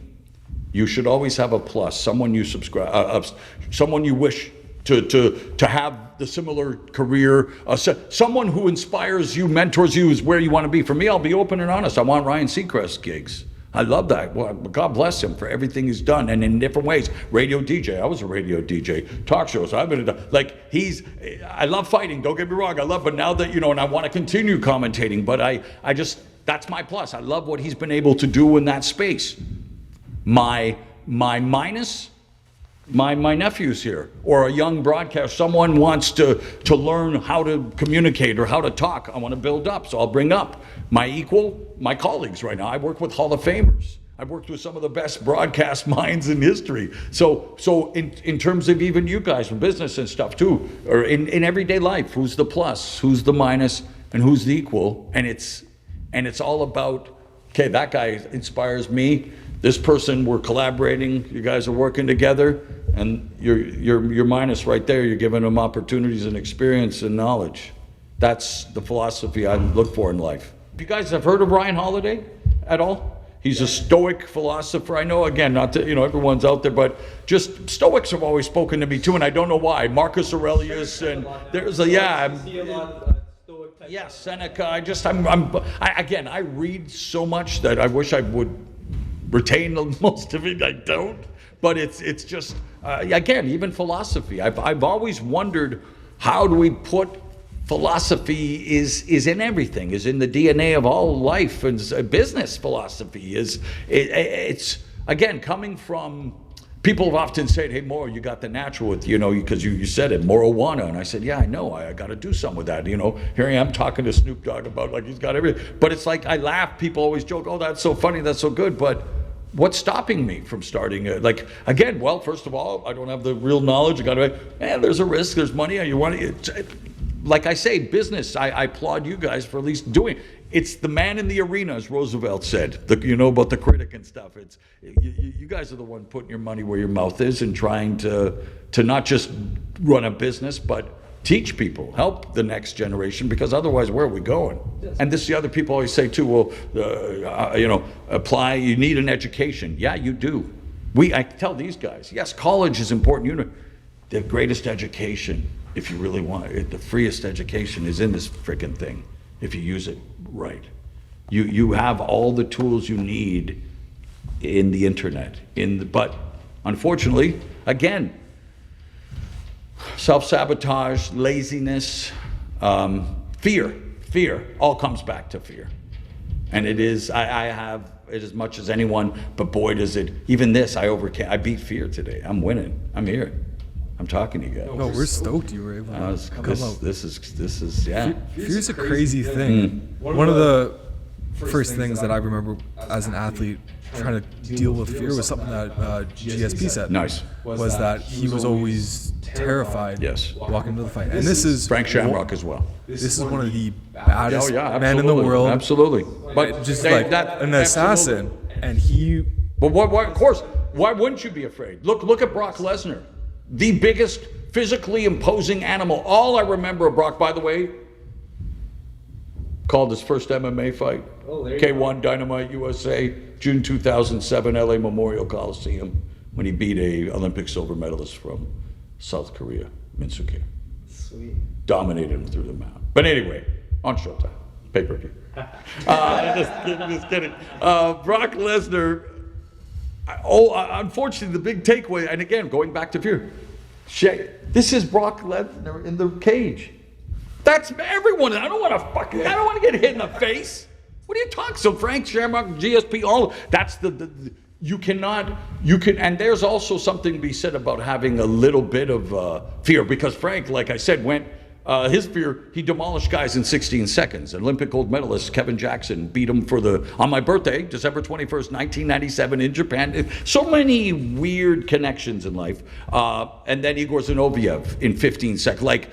A: you should always have a plus, someone you subscribe, someone you wish to have the similar career, someone who inspires you, mentors you, is where you want to be. For me, I'll be open and honest. I want Ryan Seacrest gigs. I love that. Well, God bless him for everything he's done, and in different ways. Radio DJ. I was a radio DJ. Talk shows. I've been I love fighting. Don't get me wrong. But now that and I want to continue commentating. But I just, that's my plus. I love what he's been able to do in that space. My minus, my nephew's here, or a young broadcaster. Someone wants to learn how to communicate or how to talk. I want to build up, so I'll bring up my equal, my colleagues right now. I work with Hall of Famers. I've worked with some of the best broadcast minds in history. So in terms of even you guys from business and stuff too, or in everyday life, who's the plus, who's the minus, and who's the equal? And it's all about, okay, that guy inspires me. This person, we're collaborating. You guys are working together, and you're minus right there. You're giving them opportunities and experience and knowledge. That's the philosophy I look for in life. You guys have heard of Ryan Holiday at all? He's a Stoic philosopher. I know, again, not to, everyone's out there, but just Stoics have always spoken to me too, and I don't know why. Marcus Aurelius, and there's Seneca. I read so much that I wish I would retain most of it. I don't. but it's just again, even philosophy. I've always wondered, how do we put philosophy is in everything, is in the DNA of all life, and business philosophy it's again coming from. People have often said, hey, Mauro, you got the natural with, because you said it, marijuana. And I said, yeah, I know, I got to do something with that. Here I am talking to Snoop Dogg about like he's got everything. But it's like, I laugh, people always joke, oh, that's so funny, that's so good. But what's stopping me from starting it? Like, again, well, first of all, I don't have the real knowledge. You got to, there's a risk, there's money. You want to, like I say, business, I applaud you guys for at least doing it. It's the man in the arena, as Roosevelt said. About the critic and stuff. It's you guys are the one putting your money where your mouth is and trying to not just run a business, but teach people, help the next generation, because otherwise, where are we going? Yes. And this, the other people always say too. Well, apply. You need an education. Yeah, you do. I tell these guys, yes, college is important. The greatest education, if you really want it, the freest education is in this freaking thing. If you use it right, you have all the tools you need in the internet. But unfortunately, again, self-sabotage, laziness, fear all comes back to fear. And it is. I have it as much as anyone, but boy, does it. Even this, I beat fear today. I'm winning. I'm here. I'm talking to you guys.
C: No, we're stoked you were able to come out.
A: This is yeah.
C: Fear's a crazy thing. One of the first things that I remember as an athlete trying to deal with fear was something that GSP said.
A: Nice.
C: Was that he was always terrified walking into the fight. And this is
A: Frank Shamrock as well.
C: This is one of the baddest men in the world.
A: Absolutely. But
C: just like an assassin. And he...
A: But what, of course, why wouldn't you be afraid? Look at Brock Lesnar. The biggest physically imposing animal. All I remember of Brock, by the way, called his first MMA fight. K1 Dynamite USA, June 2007, LA Memorial Coliseum, when he beat a Olympic silver medalist from South Korea, Min Soo Kim.
B: Sweet.
A: Dominated him through the mound. But anyway, on ShowTime, pay-per-view. Just kidding. Brock Lesnar. Unfortunately, the big takeaway, and again, going back to fear, this is Brock Lesnar in the cage. That's everyone. I don't want to get hit in the face. What are you talking? So Frank Shamrock, GSP, that's you can, and there's also something to be said about having a little bit of fear, because Frank, like I said, his fear, he demolished guys in 16 seconds. Olympic gold medalist Kevin Jackson beat him on my birthday, December 21st, 1997 in Japan. So many weird connections in life. And then Igor Zinoviev in 15 seconds. Like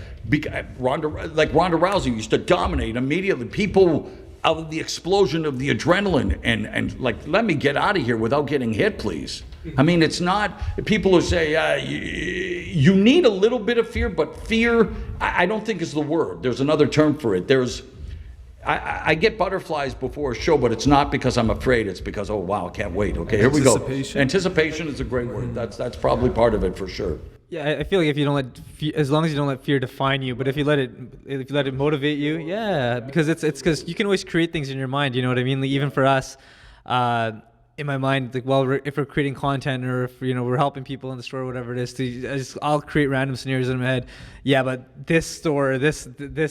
A: Ronda Rousey used to dominate immediately. People out of the explosion of the adrenaline and like, let me get out of here without getting hit, please. I mean, it's not, people who say, you need a little bit of fear, but fear, I don't think is the word. There's another term for it. I get butterflies before a show, but it's not because I'm afraid. It's because, oh, wow, I can't wait. Okay, here we go. Anticipation is a great word. That's probably part of it for sure.
B: Yeah, I feel like if you don't as long as you don't let fear define you, but if you let it motivate you, yeah, because it's because you can always create things in your mind. You know what I mean? Like, even for us, in my mind, like, well, if we're creating content or if we're helping people in the store or whatever it is, I'll create random scenarios in my head. Yeah, but this store, this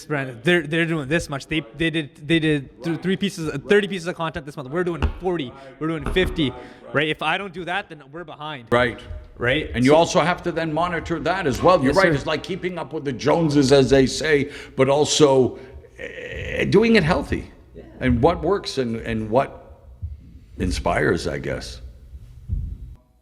B: brand, they're doing this much. They did 30 pieces of content this month. We're doing 40. We're doing 50. Right? If I don't do that, then we're behind. Right. And
A: you also have to then monitor that as well. You're right. Sir. It's like keeping up with the Joneses, as they say, but also doing it healthy. Yeah. And what works and what inspires, I guess.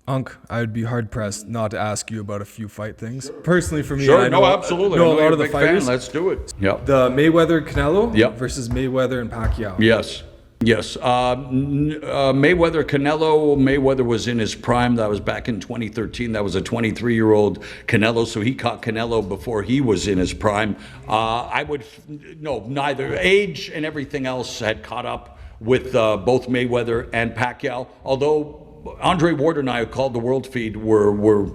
C: Unc, I would be hard pressed not to ask you about a few fight things. Personally, for me,
A: sure,
C: I know,
A: absolutely.
C: I know a lot
A: you're
C: of the
A: big
C: fighters.
A: Fan. Let's do it. Yep.
C: The Mayweather-Canelo versus Mayweather and Pacquiao.
A: Yes. Mayweather, Canelo. Mayweather was in his prime. That was back in 2013. That was a 23-year-old Canelo, so he caught Canelo before he was in his prime. Neither. Age and everything else had caught up with both Mayweather and Pacquiao. Although Andre Ward and I, who called the World Feed, were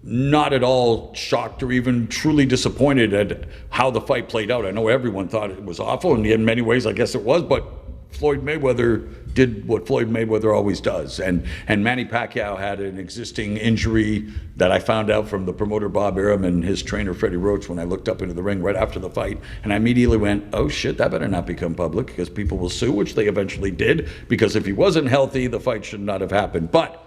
A: not at all shocked or even truly disappointed at how the fight played out. I know everyone thought it was awful, and in many ways, I guess it was, but Floyd Mayweather did what Floyd Mayweather always does. And Manny Pacquiao had an existing injury that I found out from the promoter Bob Arum and his trainer Freddie Roach when I looked up into the ring right after the fight. And I immediately went, oh shit, that better not become public because people will sue, which they eventually did. Because if he wasn't healthy, the fight should not have happened. But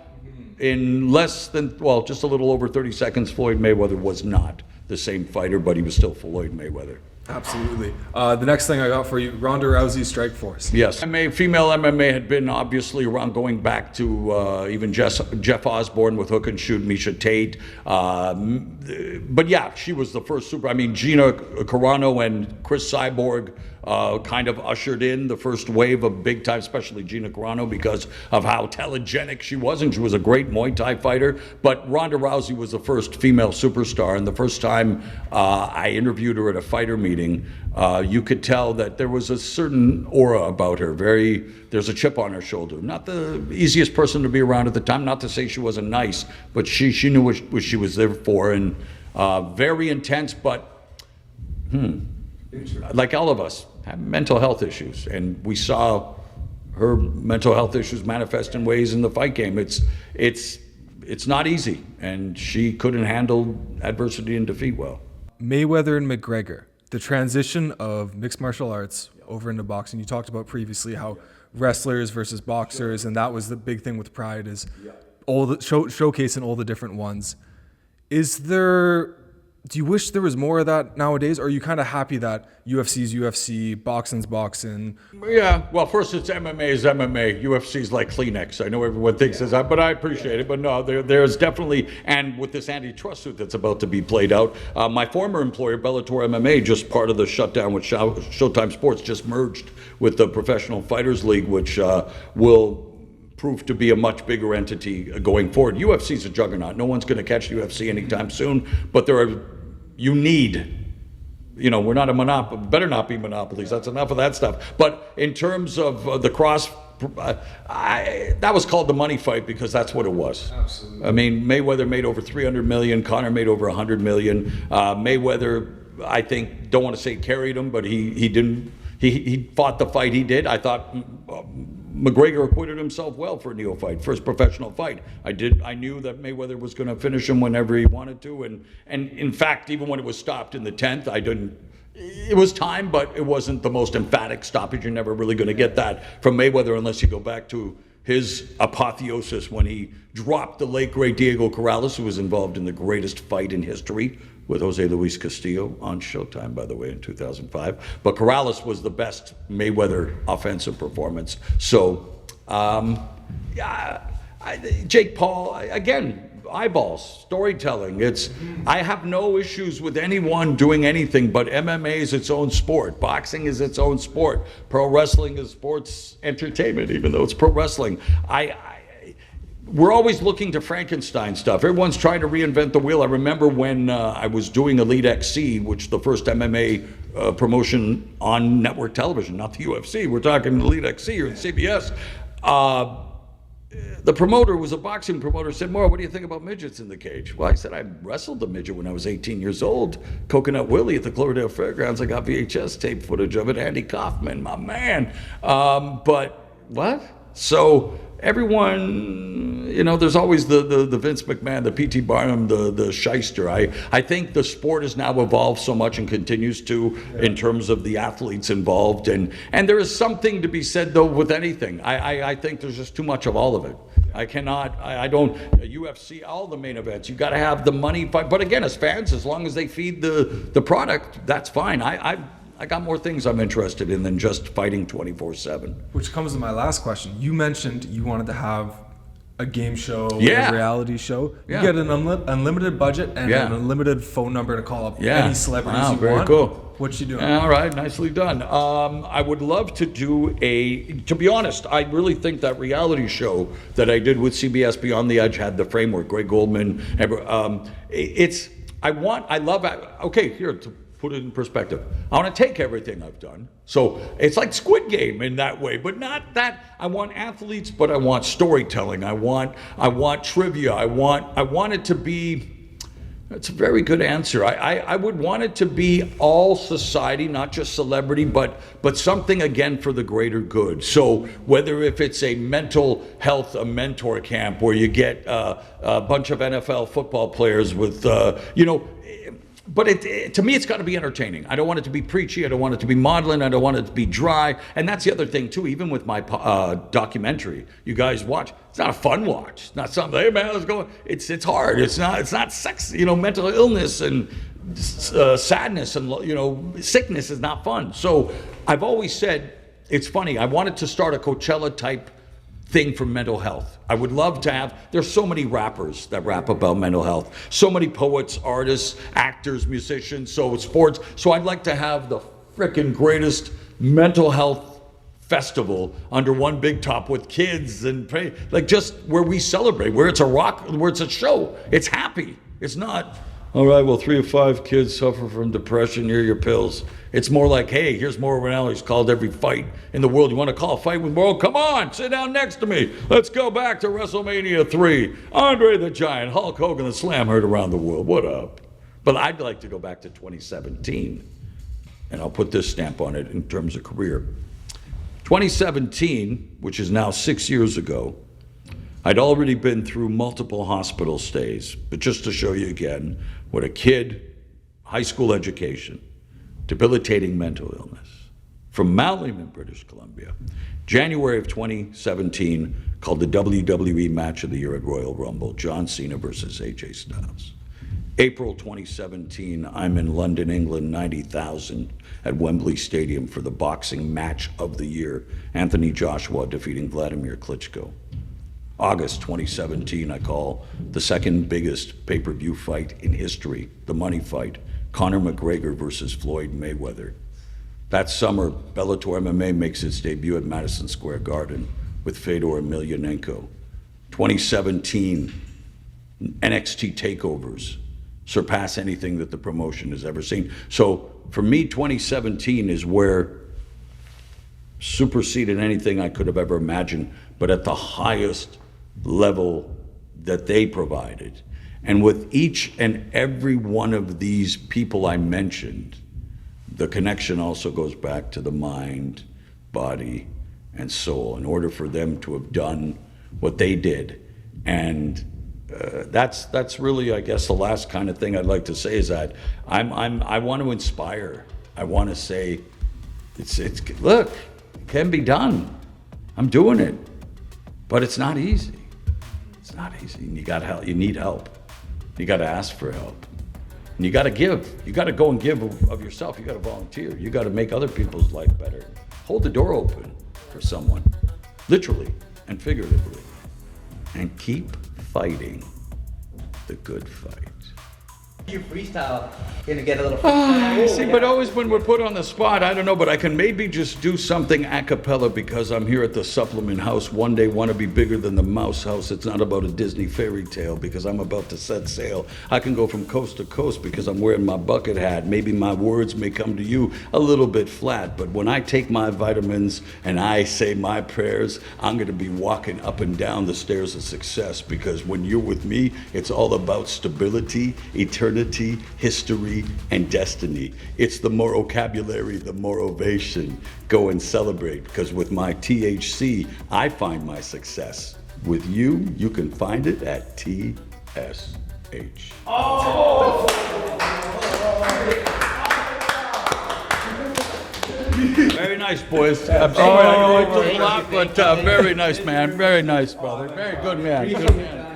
A: in less than, well, just a little over 30 seconds, Floyd Mayweather was not the same fighter, but he was still Floyd Mayweather.
C: Absolutely. The next thing I got for you, Ronda Rousey, Strikeforce.
A: Yes. Female MMA had been obviously around going back to even Jeff Osborne with Hook and Shoot, Misha Tate. But yeah, she was the first super. I mean, Gina Carano and Chris Cyborg kind of ushered in the first wave of big time, especially Gina Carano, because of how telegenic she was, and she was a great Muay Thai fighter. But Ronda Rousey was the first female superstar, and the first time I interviewed her at a fighter meeting, you could tell that there was a certain aura about her. There's a chip on her shoulder. Not the easiest person to be around at the time. Not to say she wasn't nice, but she knew what she was there for, and very intense. But like all of us, have mental health issues, and we saw her mental health issues manifest in ways in the fight game. It's not easy, and she couldn't handle adversity and defeat well.
C: Mayweather and McGregor, the transition of mixed martial arts over into boxing. You talked about previously how wrestlers versus boxers, and that was the big thing with Pride, is all the showcasing all the different ones. Do you wish there was more of that nowadays, or are you kind of happy that UFC's UFC, boxing's boxing?
A: Yeah, well, first it's MMA is MMA. UFC's like Kleenex. I know everyone thinks that, but I appreciate it. But no, there's definitely, and with this antitrust suit that's about to be played out, my former employer, Bellator MMA, just part of the shutdown with Showtime Sports, just merged with the Professional Fighters League, which will prove to be a much bigger entity going forward. UFC's a juggernaut. No one's going to catch UFC anytime soon, but we're not a monopoly, better not be monopolies. That's enough of that stuff. But in terms of the cross, that was called the money fight because that's what it was.
C: Absolutely.
A: I mean, Mayweather made over 300 million, Conor made over 100 million. Mayweather, I think, don't want to say carried him, but he fought the fight he did. I thought McGregor acquitted himself well for a neophyte, first professional fight. I knew that Mayweather was going to finish him whenever he wanted to, and in fact, even when it was stopped in the 10th, it was time, but it wasn't the most emphatic stoppage. You're never really going to get that from Mayweather unless you go back to his apotheosis when he dropped the late great Diego Corrales, who was involved in the greatest fight in history with Jose Luis Castillo on Showtime, by the way, in 2005. But Corrales was the best Mayweather offensive performance. So, Jake Paul, again, eyeballs, storytelling. I have no issues with anyone doing anything, but MMA is its own sport. Boxing is its own sport. Pro wrestling is sports entertainment, even though it's pro wrestling. We're always looking to Frankenstein stuff. Everyone's trying to reinvent the wheel. I remember when I was doing Elite XC, which the first MMA promotion on network television, not the UFC. We're talking Elite XC or CBS. The promoter was a boxing promoter, said, Mauro, what do you think about midgets in the cage? Well, I said, I wrestled a midget when I was 18 years old. Coconut Willie at the Cloverdale Fairgrounds. I got VHS tape footage of it. Andy Kaufman, my man. But what? So everyone, there's always the Vince McMahon, the P.T. Barnum, the shyster. I think the sport has now evolved so much and continues to in terms of the athletes involved. And there is something to be said, though, with anything. I think there's just too much of all of it. UFC, all the main events, you got to have the money. But again, as fans, as long as they feed the product, that's fine. I got more things I'm interested in than just fighting 24/7.
C: Which comes to my last question. You mentioned you wanted to have a game show,
A: Yeah.
C: a reality show. You
A: Yeah.
C: get an unlimited budget and
A: Yeah.
C: an unlimited phone number to call up
A: Yeah.
C: any celebrities
A: Wow,
C: you
A: very
C: want.
A: cool.
C: What you doing?
A: All right, nicely done. I would love to do to be honest, I really think that reality show that I did with CBS Beyond the Edge had the framework. Greg Goldman. Here, to put it in perspective, I want to take everything I've done. So it's like Squid Game in that way, but not that. I want athletes, but I want storytelling. I want trivia. I want it to be That's a very good answer. I would want it to be all society, not just celebrity, but something again for the greater good. So whether if it's a mental health, a mentor camp where you get a bunch of NFL football players with, but to me, it's got to be entertaining. I don't want it to be preachy. I don't want it to be maudlin. I don't want it to be dry. And that's the other thing, too. Even with my documentary, you guys watch. It's not a fun watch. It's not something, hey, man, let's go. It's hard. It's not sex, mental illness and sadness and, sickness is not fun. So I've always said, it's funny. I wanted to start a Coachella-type thing for mental health. I would love to have, there's so many rappers that rap about mental health, so many poets, artists, actors, musicians, so sports. So I'd like to have the frickin' greatest mental health festival under one big top with kids and like just where we celebrate, where it's a show. It's happy. It's not, all right, well, 3 of 5 kids suffer from depression, here are your pills. It's more like, hey, here's Mauro Ranallo. He's called every fight in the world. You want to call a fight with Mauro? Come on, sit down next to me. Let's go back to WrestleMania 3. Andre the Giant, Hulk Hogan, the Slam heard around the world. What up? But I'd like to go back to 2017, and I'll put this stamp on it in terms of career. 2017, which is now 6 years ago, I'd already been through multiple hospital stays, but just to show you again, what a kid, high school education, debilitating mental illness, from Mount Lehman, British Columbia, January of 2017, called the WWE Match of the Year at Royal Rumble, John Cena versus AJ Styles. April 2017, I'm in London, England, 90,000 at Wembley Stadium for the boxing match of the year, Anthony Joshua defeating Vladimir Klitschko. August 2017, I call the second biggest pay-per-view fight in history, the money fight, Conor McGregor versus Floyd Mayweather. That summer, Bellator MMA makes its debut at Madison Square Garden with Fedor Emelianenko. 2017, NXT takeovers surpass anything that the promotion has ever seen. So for me, 2017 is where superseded anything I could have ever imagined, but at the highest level that they provided. And with each and every one of these people I mentioned, the connection also goes back to the mind, body, and soul in order for them to have done what they did. And that's really, I guess, the last kind of thing I'd like to say is that I want to inspire. I want to say, look, it can be done. I'm doing it, but it's not easy. It's not easy. And you got help. You need help. You got to ask for help. And you got to give. You got to go and give of yourself. You got to volunteer. You got to make other people's life better. Hold the door open for someone, literally and figuratively, and keep fighting the good fight.
D: You freestyle, gonna get a little.
A: See, but always when we're put on the spot, I don't know, but I can maybe just do something a cappella because I'm here at the Supplement House. One day want to be bigger than the Mouse House. It's not about a Disney fairy tale because I'm about to set sail. I can go from coast to coast because I'm wearing my bucket hat. Maybe my words may come to you a little bit flat, but when I take my vitamins and I say my prayers, I'm going to be walking up and down the stairs of success because when you're with me, it's all about stability, eternity, history, and destiny. It's the more vocabulary, the more ovation. Go and celebrate, because with my THC, I find my success. With you, you can find it at TSH. Very nice, boys. I'm sorry I know it took a lot, but very nice, man. Very nice, brother. Very good man. Good man.